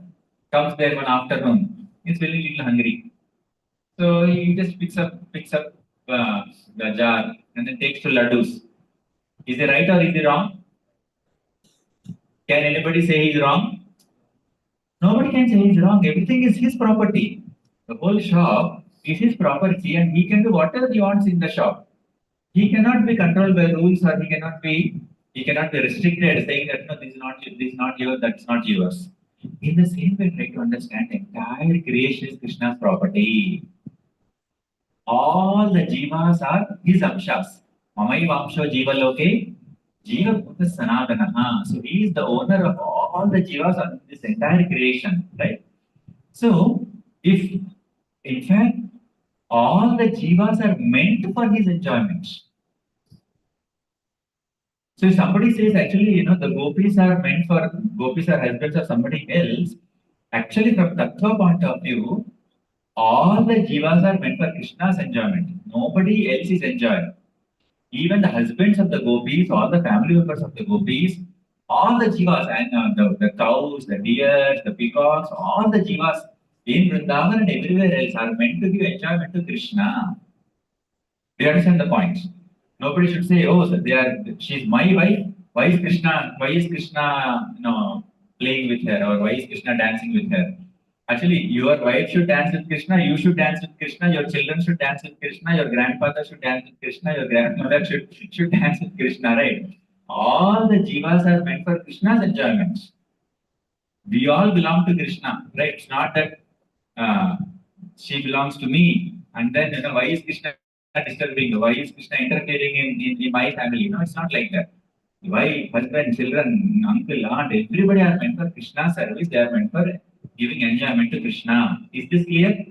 comes there one afternoon. He's feeling a little hungry. So he just picks up the jar and then takes two laddus. Is it right or is it wrong? Can anybody say he's wrong? Nobody can say he's wrong. Everything is his property. The whole shop is his property and he can do whatever he wants in the shop. He cannot be controlled by rules or he cannot be restricted saying that no, this is not yours, that's not yours. In the same way, try to understand entire creation is Krishna's property. All the jivas are his amshas. Mamai vamsho jiva loke jiva bhuta sanatanaha. So he is the owner of all the jivas of this entire creation, right? So if in fact all the jivas are meant for his enjoyment. So if somebody says actually, the gopis are husbands of somebody else, actually from Tattva point of view, all the jivas are meant for Krishna's enjoyment. Nobody else is enjoying. Even the husbands of the gopis, all the family members of the gopis, all the jivas, and the cows, the deers, the peacocks, all the jivas in Vrindavan and everywhere else are meant to give enjoyment to Krishna. Do you understand the point? Nobody should say, "Oh, she's my wife. Why is Krishna? Why is Krishna, playing with her, or why is Krishna dancing with her?" Actually, your wife should dance with Krishna. You should dance with Krishna. Your children should dance with Krishna. Your grandfather should dance with Krishna. Your grandmother should dance with Krishna. Right? All the jivas are meant for Krishna's enjoyment. We all belong to Krishna, right? It's not that uh, she belongs to me, and then why is Krishna disturbing? Why is Krishna interfering in my family? No, it's not like that. Wife, husband, children, uncle, aunt, everybody are meant for Krishna service. They are meant for giving enjoyment to Krishna. Is this clear?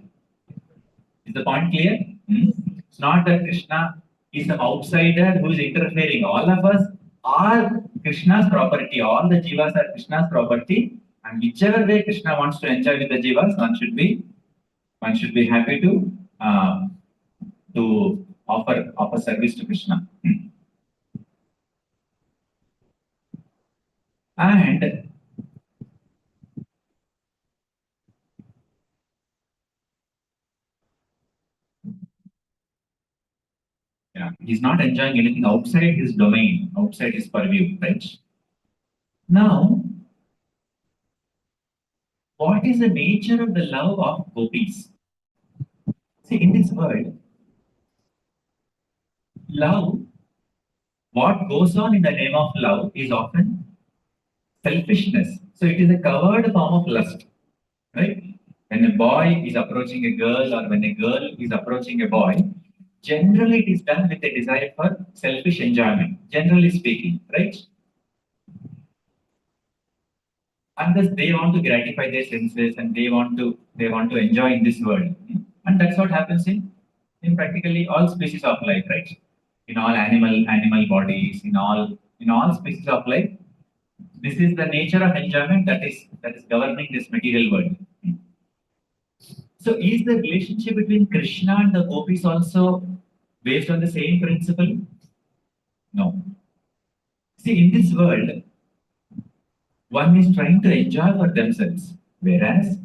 Is the point clear? Hmm? It's not that Krishna is an outsider who is interfering. All of us are Krishna's property. All the jivas are Krishna's property. And whichever way Krishna wants to enjoy with the jivas, one should be happy to offer service to Krishna. And yeah, he's not enjoying anything outside his domain, outside his purview, right? Now, what is the nature of the love of gopis? See, in this world, love, what goes on in the name of love is often selfishness. So it is a covered form of lust, right? When a boy is approaching a girl or when a girl is approaching a boy, generally it is done with a desire for selfish enjoyment, generally speaking, right? Unless they want to gratify their senses and they want to enjoy in this world. And that's what happens in practically all species of life, right? In all animal bodies, in all species of life, this is the nature of enjoyment that is governing this material world. So is the relationship between Krishna and the gopis also based on the same principle? No. See, in this world, one is trying to enjoy for themselves, whereas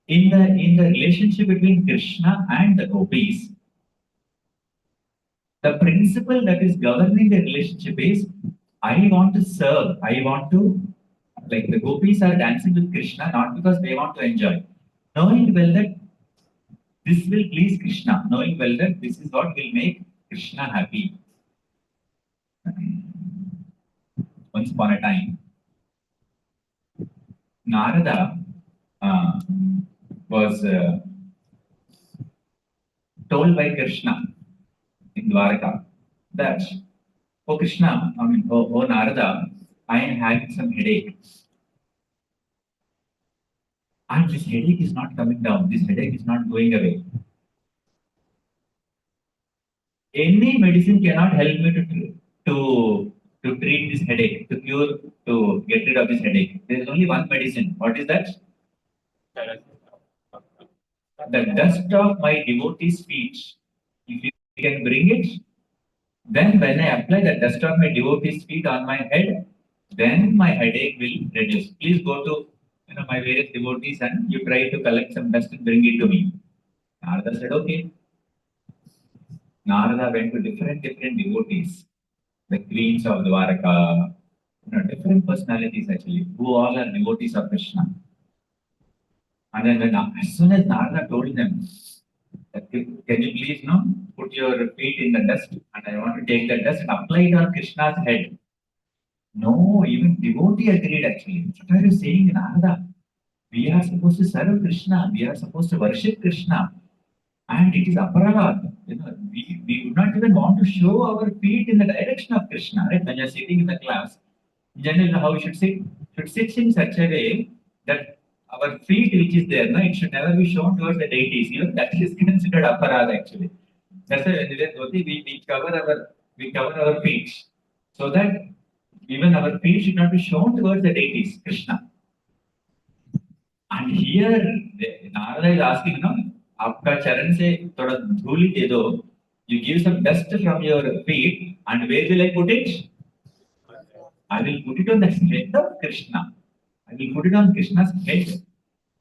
in the relationship between Krishna and the gopis, the principle that is governing the relationship is I want to serve, I want to, like the gopis are dancing with Krishna not because they want to enjoy, knowing well that this will please Krishna, knowing well that this is what will make Krishna happy. Once upon a time, Narada uh, was told by Krishna in Dwaraka that, "Oh Krishna, oh Narada, I am having some headache. And this headache is not coming down. This headache is not going away. Any medicine cannot help me to treat this headache, to get rid of this headache. There is only one medicine. What is that? The dust of my devotee's feet. If you can bring it, then when I apply the dust of my devotee's feet on my head, then my headache will reduce. Please go to my various devotees and you try to collect some dust and bring it to me." Narada said, "Okay." Narada went to different devotees, the queens of Dwaraka, different personalities actually, who all are devotees of Krishna. And then as soon as Narada told them, that, "Can you please put your feet in the dust and I want to take the dust and apply it on Krishna's head." No, even devotee agreed actually. "What are you saying, Narada? We are supposed to serve Krishna. We are supposed to worship Krishna. And it is aparad. We would not even want to show our feet in the direction of Krishna, right? When you're sitting in the class, generally how we should sit? Should sit in such a way that our feet, which is there, no, it should never be shown towards the deities. Even that is considered aparad actually. That's why when we wear dhoti, we cover our feet so that even our feet should not be shown towards the deities, Krishna. And here, Narada is asking, आपका चरण से थोड़ा धूली दे दो, You give some dust from your feet, and where will I put it? I will put it on the head of Krishna. I will put it on Krishna's head.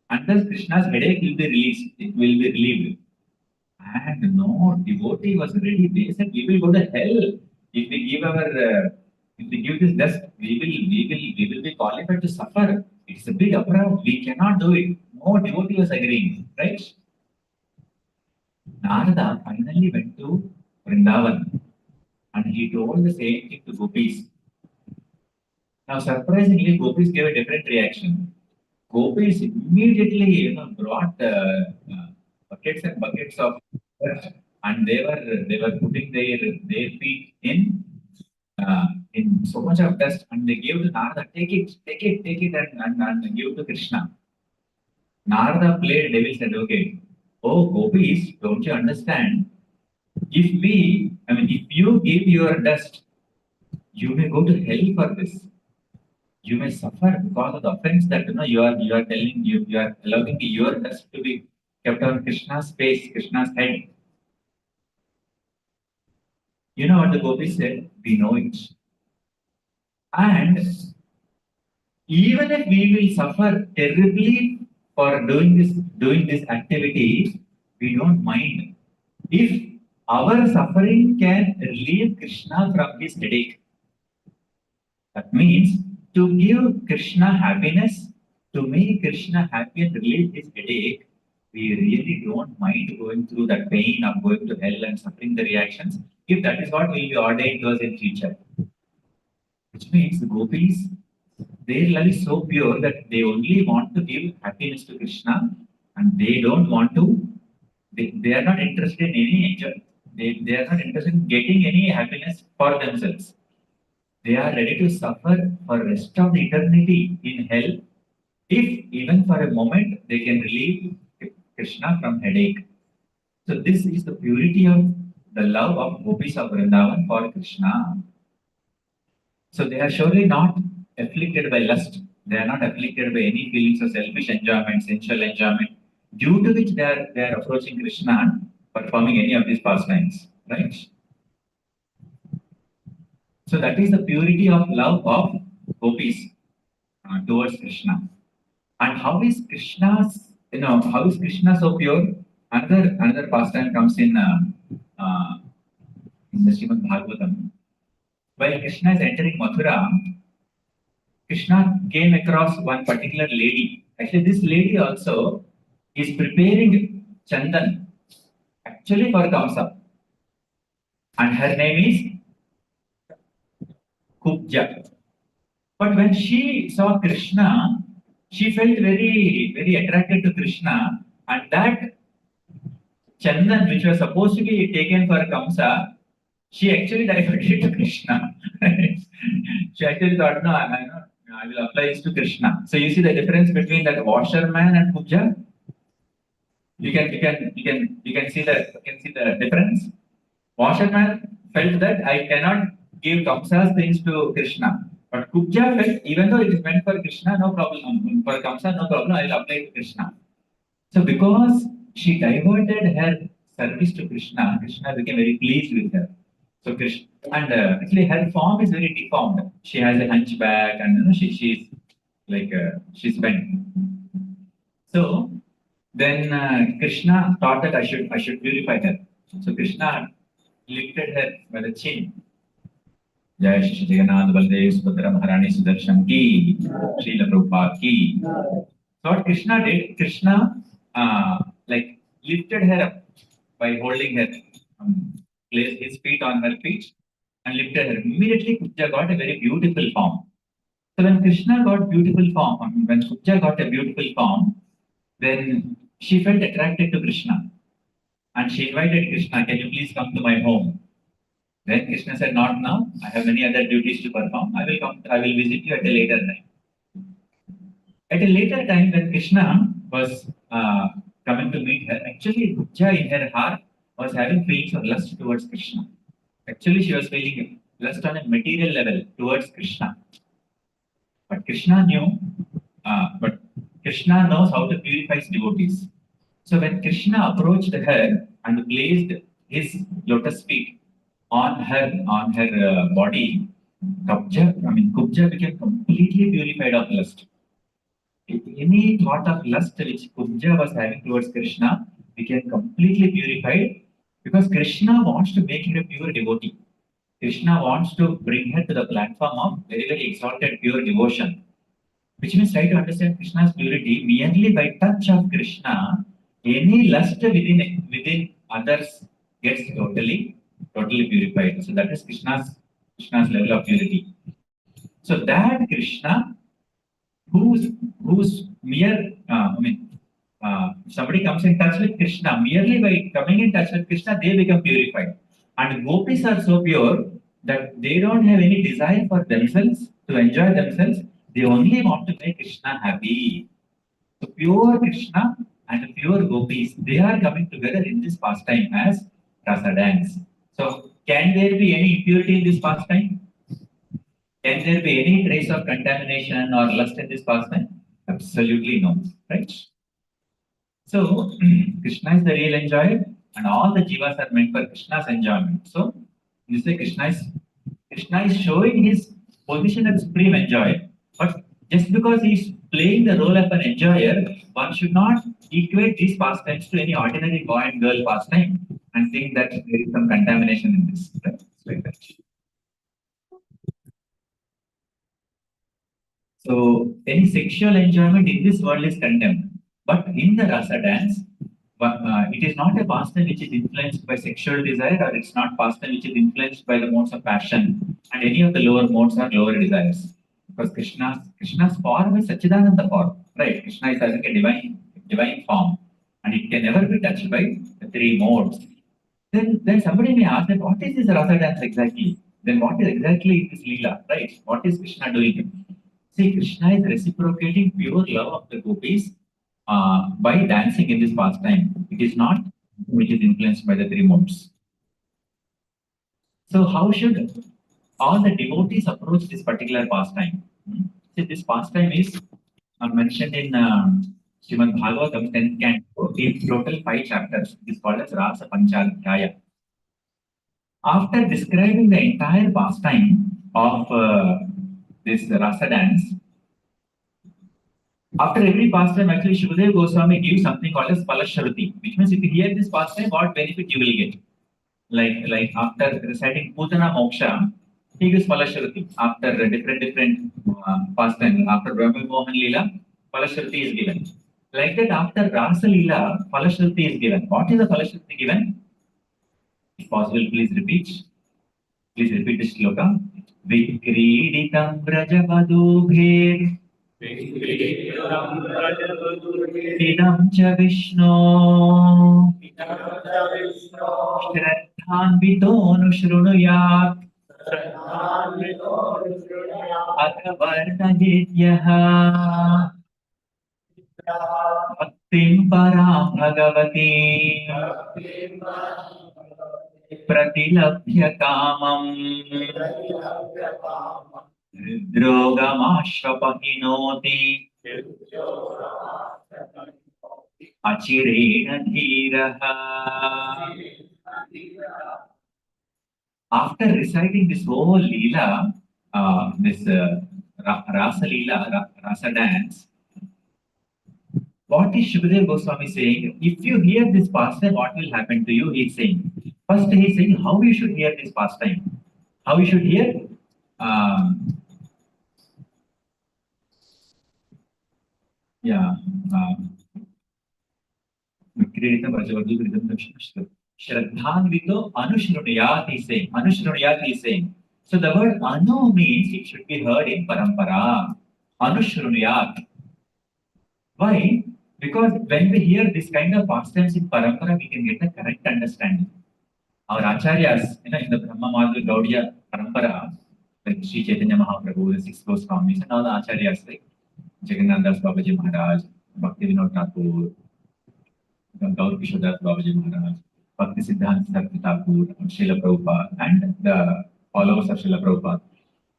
And thus Krishna's headache will be released. It will be relieved. And no, devotee was ready. They said, we will go to hell if we give if we give this dust. We will be qualified to suffer. It's a big uproar. We cannot do it. No devotee was agreeing, right? Narada finally went to Vrindavan and he told the same thing to gopis. Now, surprisingly, gopis gave a different reaction. Gopis immediately, brought buckets and buckets of earth, and they were putting their feet in so much of dust, and they gave to Narada, take it, and give to Krishna. Narada played devil's advocate. Oh, gopis, don't you understand? If you give your dust, you may go to hell for this. You may suffer because of the offense that you are telling you are allowing your dust to be kept on Krishna's face, Krishna's head. You know what the gopis said? We know it. And even if we will suffer terribly for doing this activity, we don't mind. If our suffering can relieve Krishna from his headache, that means to give Krishna happiness, to make Krishna happy and relieve his headache, we really don't mind going through that pain of going to hell and suffering the reactions, if that is what will be ordained to us in future. Which means the gopis, their love is so pure that they only want to give happiness to Krishna and they don't want to, they are not interested in any enjoy. They are not interested in getting any happiness for themselves. They are ready to suffer for rest of the eternity in hell if even for a moment they can relieve Krishna from headache. So this is the purity of the love of gopis of Vrindavan for Krishna. So they are surely not afflicted by lust. They are not afflicted by any feelings of selfish enjoyment, sensual enjoyment, due to which they are approaching Krishna and performing any of these pastimes. Right? So that is the purity of love of gopis towards Krishna. And how is how is Krishna so pure? Another pastime comes in the Srimad Bhagavatam. While Krishna is entering Mathura, Krishna came across one particular lady. Actually, this lady also is preparing chandan, actually for Kamsa. And her name is Kubja. But when she saw Krishna, she felt very, very attracted to Krishna, and that chandan, which was supposed to be taken for Kamsa, she actually diverted to Krishna. She actually thought, no, I will apply this to Krishna. So you see the difference between that washerman and Kubja. You can see the difference. Washerman felt that I cannot give Kamsa's things to Krishna. But Kubja felt, even though it is meant for Krishna, no problem. For Kamsa, no problem, I will apply it to Krishna. So because she diverted her service to Krishna, Krishna became very pleased with her. So Krishna, and actually her form is very deformed. She has a hunchback and she's like, she's bent. So then Krishna thought that I should purify her. So Krishna lifted her by the chin. Jai Shri Jagannath Baldev Subhadra Maharani Sudarshan ki, Srila Prabhupada ki. So what Krishna did, Krishna like lifted her up by holding her, placed his feet on her feet and lifted her. Immediately Kubja got a very beautiful form. So when Krishna got beautiful form, when Kubja got a beautiful form, then she felt attracted to Krishna. And she invited Krishna, can you please come to my home? Then Krishna said, not now. I have many other duties to perform. I will visit you at a later time. At a later time, when Krishna was coming to meet her, actually Kubja in her heart was having feelings of lust towards Krishna. Actually, she was feeling lust on a material level towards Krishna. But Krishna knows how to purify his devotees. So when Krishna approached her and placed his lotus feet on her body, Kubja became completely purified of lust. Any thought of lust which Kubja was having towards Krishna became completely purified because Krishna wants to make her a pure devotee. Krishna wants to bring her to the platform of very, very exalted, pure devotion. Which means try to understand Krishna's purity merely by touch of Krishna, any lust within others gets totally purified. So that is Krishna's level of purity. So that Krishna who's mere somebody comes in touch with Krishna, merely by coming in touch with Krishna, they become purified. And gopis are so pure that they don't have any desire for themselves to enjoy themselves. They only want to make Krishna happy. So pure Krishna and pure gopis, they are coming together in this pastime as rasa dance. So can there be any impurity in this pastime? Can there be any trace of contamination or lust in this pastime? Absolutely no, right? So Krishna is the real enjoyer, and all the jivas are meant for Krishna's enjoyment. So you say Krishna is showing his position as supreme enjoyer, but just because he's playing the role of an enjoyer, one should not equate these pastimes to any ordinary boy and girl pastime and think that there is some contamination in this. Right? Like that. So any sexual enjoyment in this world is condemned. But in the rasa dance, it is not a pastime which is influenced by sexual desire, or it's not pastime which is influenced by the modes of passion, and any of the lower modes or lower desires. Because Krishna's form is Sachidananda form, right? Krishna is having a divine form, and it can never be touched by the three modes. Then somebody may ask that what is this rasa dance exactly? Then what is exactly this Leela, right? What is Krishna doing? See, Krishna is reciprocating pure love of the gopis by dancing in this pastime. It is not which is influenced by the three modes. So, how should all the devotees approach this particular pastime? See, this pastime is mentioned in Srimad Bhagavatam 10th canto in total 5 chapters. It is called as Rasa Panchalaya. After describing the entire pastime of this rasa dance, after every pastime, actually, Shukadeva Goswami gives something called as Palashruti, which means if you hear this pastime, what benefit you will get. Like after reciting Putana Moksha, he gives Palashruti. After different pastime, after Brahma Mohan Leela, Palashruti is given. Like that, after Rasa Leela, Palashruti is given. What is the Palashruti given? If possible, please repeat. Please repeat this shloka. Vikriditam Brajavadubher Idam cha Vishnu Shraddhanvito Nushrunuyat Athavarnadityaha Bhaktim Param Bhagavati Pratilabhya Kamam Drogamashvapahinoti Achirena Dhiraha. After reciting this whole Leela, this Rasa Leela, Rasa dance, what is Shukadeva Goswami saying? If you hear this pastime, what will happen to you? He's saying. First, he's saying how you should hear this pastime. How you should hear? Shraddhanvito Anushrunuyat is saying. Anushrunuyat is saying. So the word Anu means it should be heard in Parampara. Anushrunuyat. Why? Because when we hear this kind of pastimes in Parampara, we can get the correct understanding. Our acharyas, in the Brahma Madhva Gaudiya Parampara, like Sri Chaitanya Mahaprabhu, the six Goswamis, and all the acharyas like Jagannath Das Babaji Maharaj, Bhakti Vinod Thakur, Gaur Kishore Das Babaji Maharaj, Bhakti Siddhanta Saraswati Thakur, Srila Prabhupada, and the followers of Srila Prabhupada.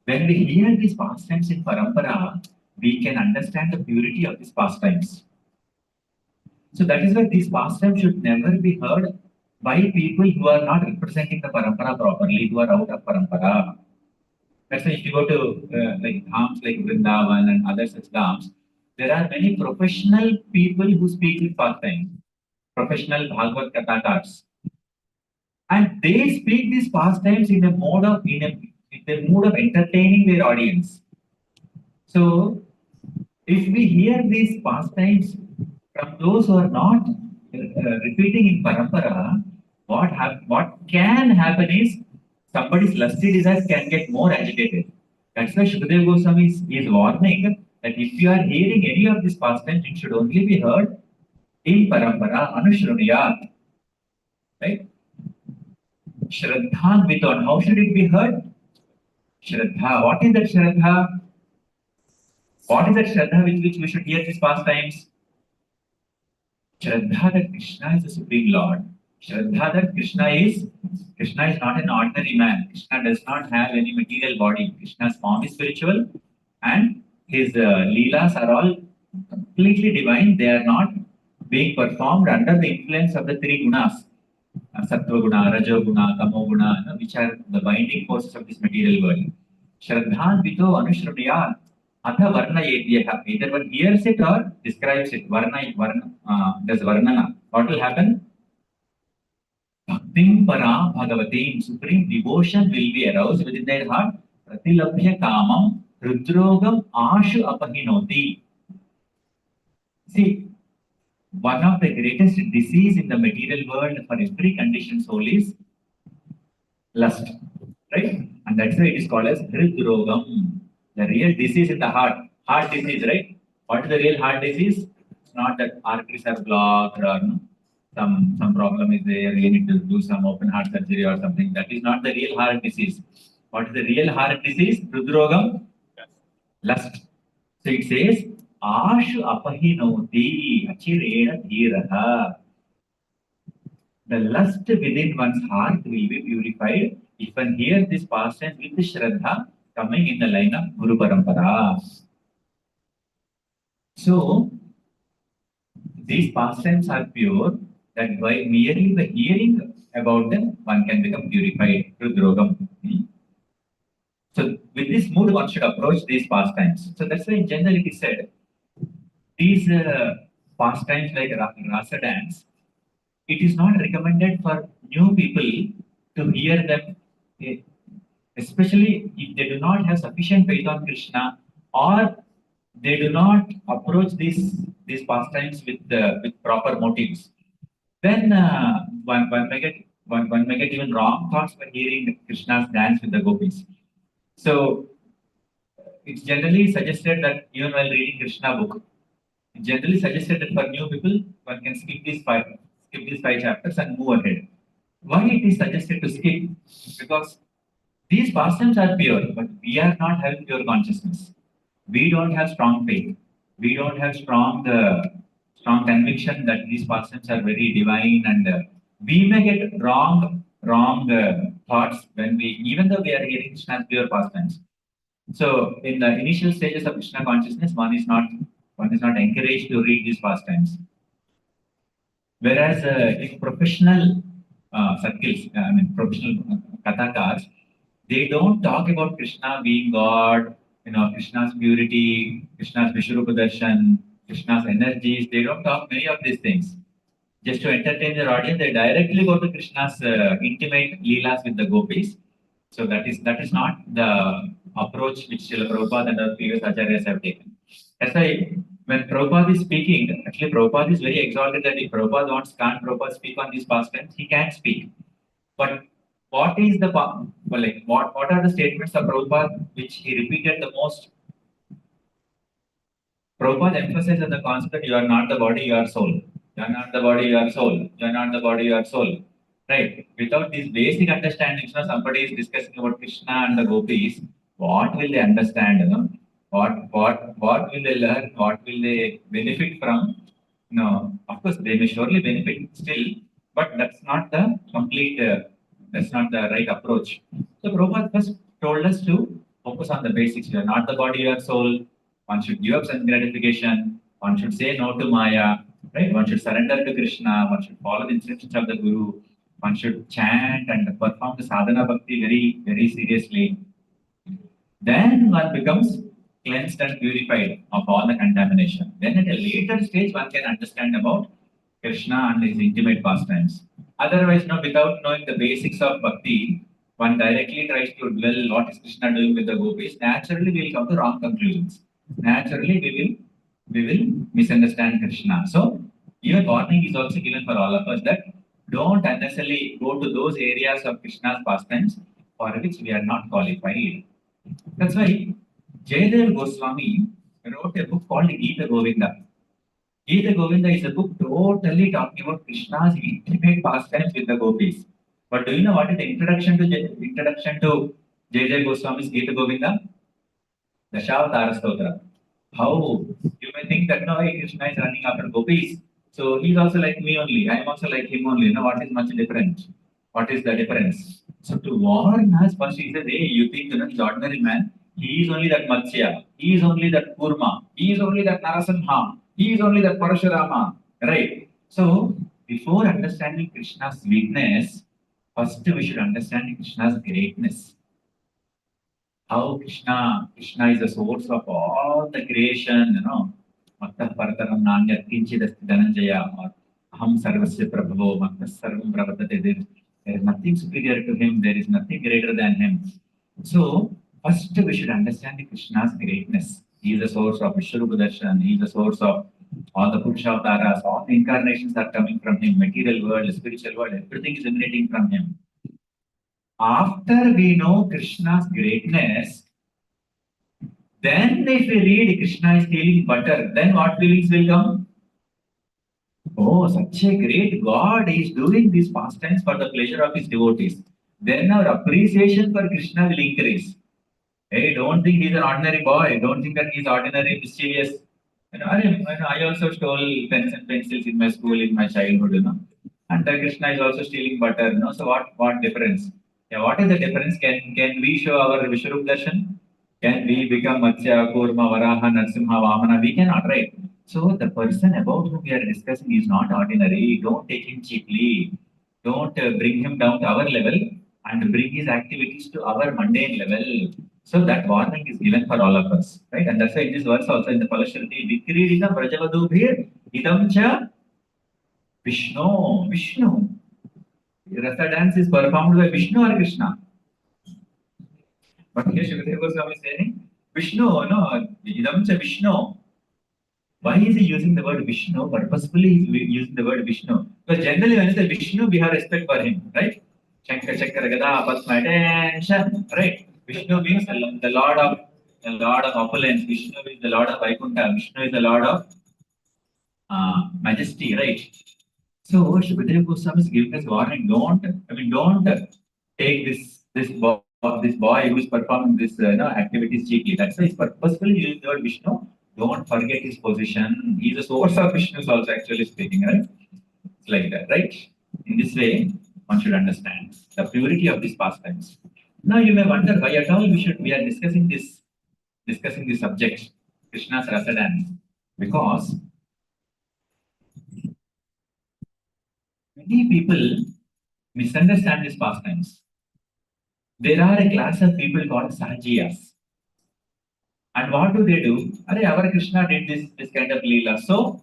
When we hear these pastimes in Parampara, we can understand the purity of these pastimes. So that is why these pastimes should never be heard by people who are not representing the parampara properly, who are out of parampara. That's why if you go to like dhams like Vrindavan and other such dhams, there are many professional people who speak with pastimes, professional Bhagavad Kathakars. And they speak these pastimes in a mode of in the mood of entertaining their audience. So if we hear these pastimes from those who are not repeating in parampara, what can happen is somebody's lusty desires can get more agitated. That's why Shukadeva Goswami is warning that if you are hearing any of these pastimes, it should only be heard in parampara, anushruniyat, right? Shraddhan Viton. How should it be heard? Shraddha. What is that Shraddha? What is that Shraddha with which we should hear these pastimes? Shraddha that Krishna is the Supreme Lord. Shraddha that Krishna is not an ordinary man. Krishna does not have any material body. Krishna's form is spiritual and his leelas are all completely divine. They are not being performed under the influence of the three gunas. Sattva guna, Rajo guna, Tamo guna, which are the binding forces of this material world. Shraddhan Vito Anushrunyat Atha Varna Yedyaha. Either one hears it or describes it. Does Varnana. What will happen? Bhaktim Para Bhagavatim. Supreme devotion will be aroused within their heart. Pratilabhya Kamam Rudrogam Ashu Apahinoti. See, one of the greatest disease in the material world for every conditioned soul is lust, right? And that's why it is called as Hridrogam, the real disease in the heart disease, right? What is the real heart disease? It's not that arteries are blocked or some problem is there, you need to do some open heart surgery or something. That is not the real heart disease. What is the real heart disease? Hridrogam, lust. So it says, Ashu apahinoti achirena dhiraha. The lust within one's heart will be purified if one hears this pastime with Shraddha coming in the line of Guru Parampara. So, these pastimes are pure, that by merely the hearing about them, one can become purified through Drogam. So, with this mood, one should approach these pastimes. So, that's why in general it is said, these pastimes like Rasa dance, it is not recommended for new people to hear them, especially if they do not have sufficient faith on Krishna or they do not approach these pastimes with proper motives. Then one may get even wrong thoughts by hearing Krishna's dance with the gopis. So it's generally suggested that even while reading Krishna book, it's generally suggested that for new people, one can skip these five chapters and move ahead. Why it is suggested to skip? Because these pastimes are pure, but we are not having pure consciousness. We don't have strong faith. We don't have strong conviction that these pastimes are very divine, and we may get wrong thoughts when even though we are hearing Krishna's pure pastimes. So, in the initial stages of Krishna consciousness, one is not encouraged to read these pastimes. Whereas in professional circles, professional kathakars, they don't talk about Krishna being God, Krishna's purity, Krishna's Vishwarupa Darshan, Krishna's energies. They don't talk many of these things. Just to entertain their audience, they directly go to Krishna's intimate leelas with the gopis. So that is not the approach which Srila Prabhupada and other previous acharyas have taken. That's why when Prabhupada is speaking, actually Prabhupada is very exalted that if Prabhupada can't Prabhupada speak on these pastimes, he can speak. But what is the what are the statements of Prabhupada which he repeated the most? Prabhupada emphasizes on the concept that you are not the body, you are soul. You are not the body, you are soul. You are not the body, you are soul. Right? Without this basic understanding, somebody is discussing about Krishna and the gopis, what will they understand? What will they learn? What will they benefit from? No, of course they may surely benefit still, but that's not the complete. That's not the right approach. So Prabhupada first told us to focus on the basics. You are not the body, you are soul. One should give up sense gratification. One should say no to Maya. Right? One should surrender to Krishna. One should follow the instructions of the Guru. one should chant and perform the sadhana bhakti very, very seriously. Then one becomes cleansed and purified of all the contamination. Then at a later stage, one can understand about Krishna and his intimate pastimes. Otherwise, no, without knowing the basics of bhakti, one directly tries to dwell what is Krishna doing with the gopis. Naturally, we will come to wrong conclusions. Naturally, we will misunderstand Krishna. So, even warning is also given for all of us that don't unnecessarily go to those areas of Krishna's pastimes for which we are not qualified. That's why Jayadev Goswami wrote a book called Gita Govinda. Gita Govinda is a book totally talking about Krishna's intimate pastimes with the gopis. But do you know what is the introduction to Jayadev Goswami's Gita Govinda? Dashavatara Stotra. How you may think that no, hey, Krishna is running after gopis. So he's also like me only. I am also like him only. Now what is much different? What is the difference? So to warn us first, he said, hey, you think he's ordinary man? He is only that Matsya. He is only that Kurma. He is only that Narasimha. He is only that Parashurama. Right? So before understanding Krishna's weakness, first we should understand Krishna's greatness. How Krishna is the source of all the creation, Mattah Parataram Nanyat Kinchidasti Dhananjaya or Aham Sarvasya Prabhavo, Mattah Sarvam Pravatate. There is nothing superior to him, there is nothing greater than him. So, first we should understand Krishna's greatness. He is the source of Vishwarupa Darshan, he is the source of all the Purushavtaras, all the incarnations are coming from him, material world, spiritual world, everything is emanating from him. After we know Krishna's greatness, then if we read Krishna is stealing butter, then what feelings will come? Oh, such a great God is doing these pastimes for the pleasure of his devotees. Then our appreciation for Krishna will increase. Hey, don't think he's an ordinary boy. Don't think that he's ordinary, mischievous. I also stole pens and pencils in my school in my childhood, And Krishna is also stealing butter, So what difference? Yeah, what is the difference? Can we show our Vishwarup Darshan? Can we become Matsya, Kurma, Varaha, Narsimha, Vamana? We cannot, right? So the person about whom we are discussing is not ordinary. Don't take him cheaply. Don't bring him down to our level and bring his activities to our mundane level. So that warning is given for all of us, right? And that's why in this verse also in the Palashruti, Vikridita Brajavadubhir Idam Cha Vishnu. Rasa dance is performed by Vishnu or Krishna. But here Shukadeva Goswami is saying, Vishnu, no, Idam Cha Vishnu. Why is he using the word Vishnu? Purposefully he's using the word Vishnu. Because generally when you say Vishnu, we have respect for him, right? Shankar Shankar Gada, Padma, attention, right? Vishnu means the Lord of opulence. Vishnu is the Lord of Vaikuntha. Vishnu is the Lord of majesty, right? So Shukadeva Goswami is giving us warning. Don't take this boy who is performing this activities cheaply. That's why he's purposefully using the word Vishnu. Don't forget his position. He's the source of Vishnu, also actually speaking, right? It's like that, right? In this way, one should understand the purity of these pastimes. Now you may wonder why at all we are discussing this subject, Krishna's rasa dance, because many people misunderstand these pastimes. There are a class of people called Sahajiyas. And what do they do? Our Krishna did this kind of leela. So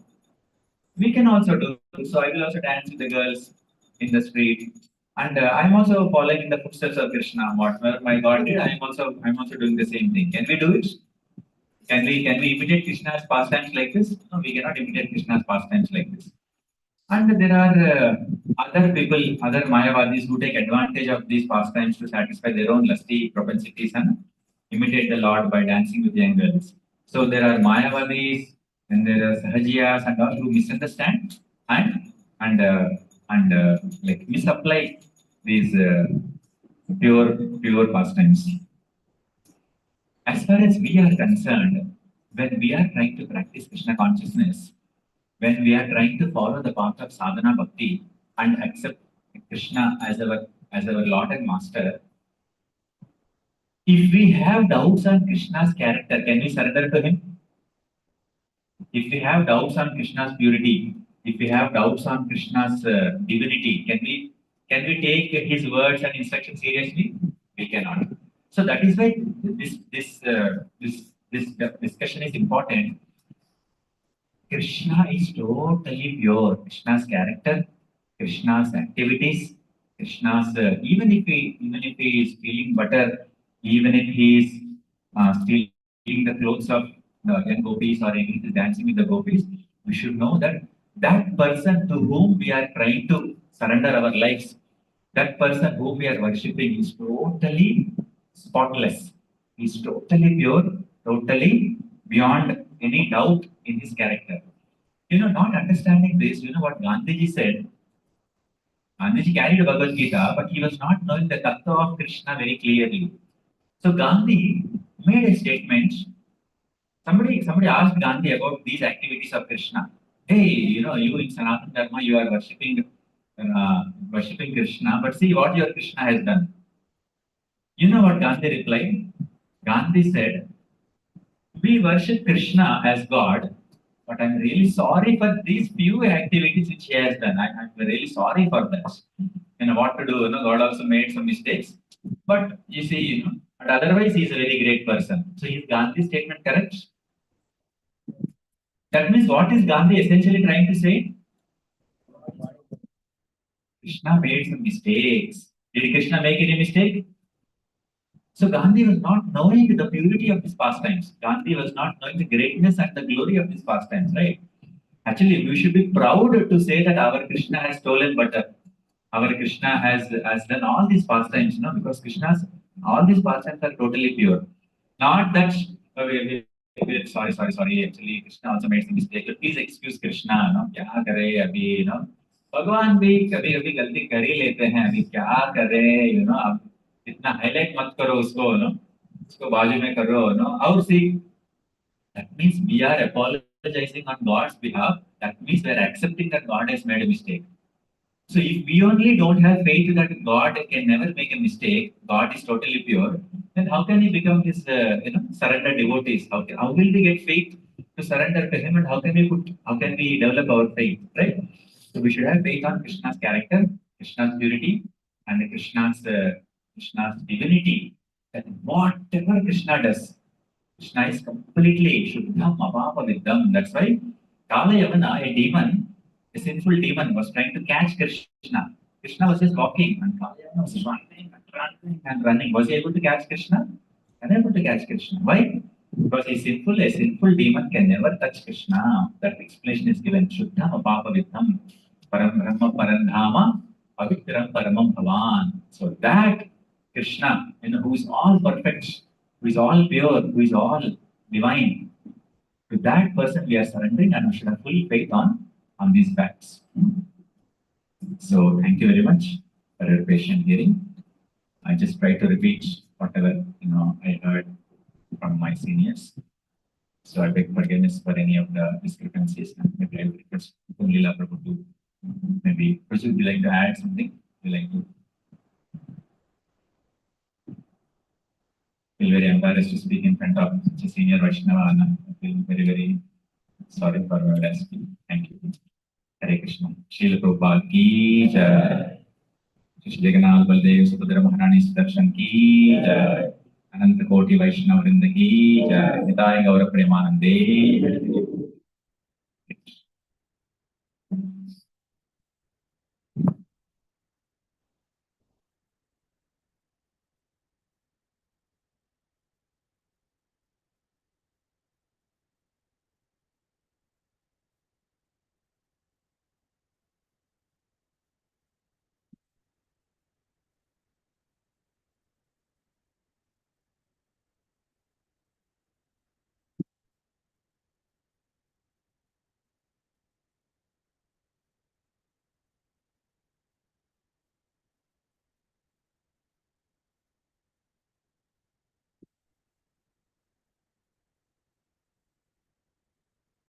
we can also do. So I will also dance with the girls in the street. And I'm also following in the footsteps of Krishna. Whatever my God did, I'm also doing the same thing. Can we do it? Can we imitate Krishna's pastimes like this? No, we cannot imitate Krishna's pastimes like this. And there are other people, other Mayavadis who take advantage of these pastimes to satisfy their own lusty propensities and imitate the Lord by dancing with young girls. So there are Mayavadis, and there are Sahajiyas and all who misunderstand and like misapply these pure pastimes. As far as we are concerned, when we are trying to practice Krishna consciousness, when we are trying to follow the path of sadhana bhakti and accept Krishna as our Lord and Master, if we have doubts on Krishna's character, can we surrender to him? If we have doubts on Krishna's purity, if we have doubts on Krishna's divinity, can we Can we take his words and instructions seriously? We cannot. So that is why this discussion is important. Krishna is totally pure. Krishna's character, Krishna's activities, Krishna's even if he is feeling butter, even if he is stealing the clothes of the young gopis or he is dancing with the gopis, we should know that that person to whom we are trying to surrender our lives, that person whom we are worshipping is totally spotless. He's totally pure, totally beyond any doubt in his character. Not understanding this, what Gandhiji said. Gandhiji carried Bhagavad Gita, but he was not knowing the tattva of Krishna very clearly. So Gandhi made a statement. Somebody asked Gandhi about these activities of Krishna. Hey, you in Sanatana Dharma, you are worshipping Krishna, but see what your Krishna has done. You know what Gandhi replied? Gandhi said, we worship Krishna as God, but I'm really sorry for these few activities which he has done. I'm really sorry for that. What to do? God also made some mistakes. But you see, but otherwise he's a very great person. So is Gandhi's statement correct? That means what is Gandhi essentially trying to say? Krishna made some mistakes. Did Krishna make any mistake? So Gandhi was not knowing the purity of his pastimes. Gandhi was not knowing the greatness and the glory of his pastimes, right? Actually, we should be proud to say that our Krishna has stolen butter. Our Krishna has done all these pastimes, because Krishna's all these pastimes are totally pure. Not that sorry. Actually, Krishna also made some mistake. Please excuse Krishna. क्या करे अभी भगवान भी कभी कभी गलती कर ही लेते हैं. अभी क्या करे अब इतना हाईलाइट मत करो उसको बाजू में करो और सी. That means we are apologizing on God's behalf. That means we are accepting that God has made a mistake. So if we only don't have faith that God can never make a mistake, God is totally pure, then how can he become his surrender devotees? How will we get faith to surrender to him, and how can we develop our faith, right? So we should have faith on Krishna's character, Krishna's purity, and Krishna's divinity. That whatever Krishna does, Krishna is completely Shuddham Abhava Viddham. That's why Kala Yavana, a demon, a sinful demon, was trying to catch Krishna. Krishna was just walking, and Kala Yavana was running. Was he able to catch Krishna? Unable to catch Krishna. Why? Because a sinful demon can never touch Krishna. That explanation is given. Shuddham Abhava Viddham. Param Brahma Parandhama Pavitram Paramam Bhavan. So that Krishna, who is all perfect, who is all pure, who is all divine, to that person we are surrendering, and we should have full faith on these facts. So thank you very much for your patient hearing. I just try to repeat whatever I heard from my seniors. So I beg forgiveness for any of the discrepancies, and maybe I will request Lila Prabhu to maybe. Would you like to add something? Would you like to? I feel very embarrassed to speak in front of such a senior Vaishnava. I feel very sorry for what I speak. Thank you. Hare Krishna. Srila Prabhupada ki jai. Shri Jagannath Baldev Subhadra Maharani Sudarshan ki jai. Ananta Koti Vaishnava Vrinda ki jai. Nitaya Gaura Premanande.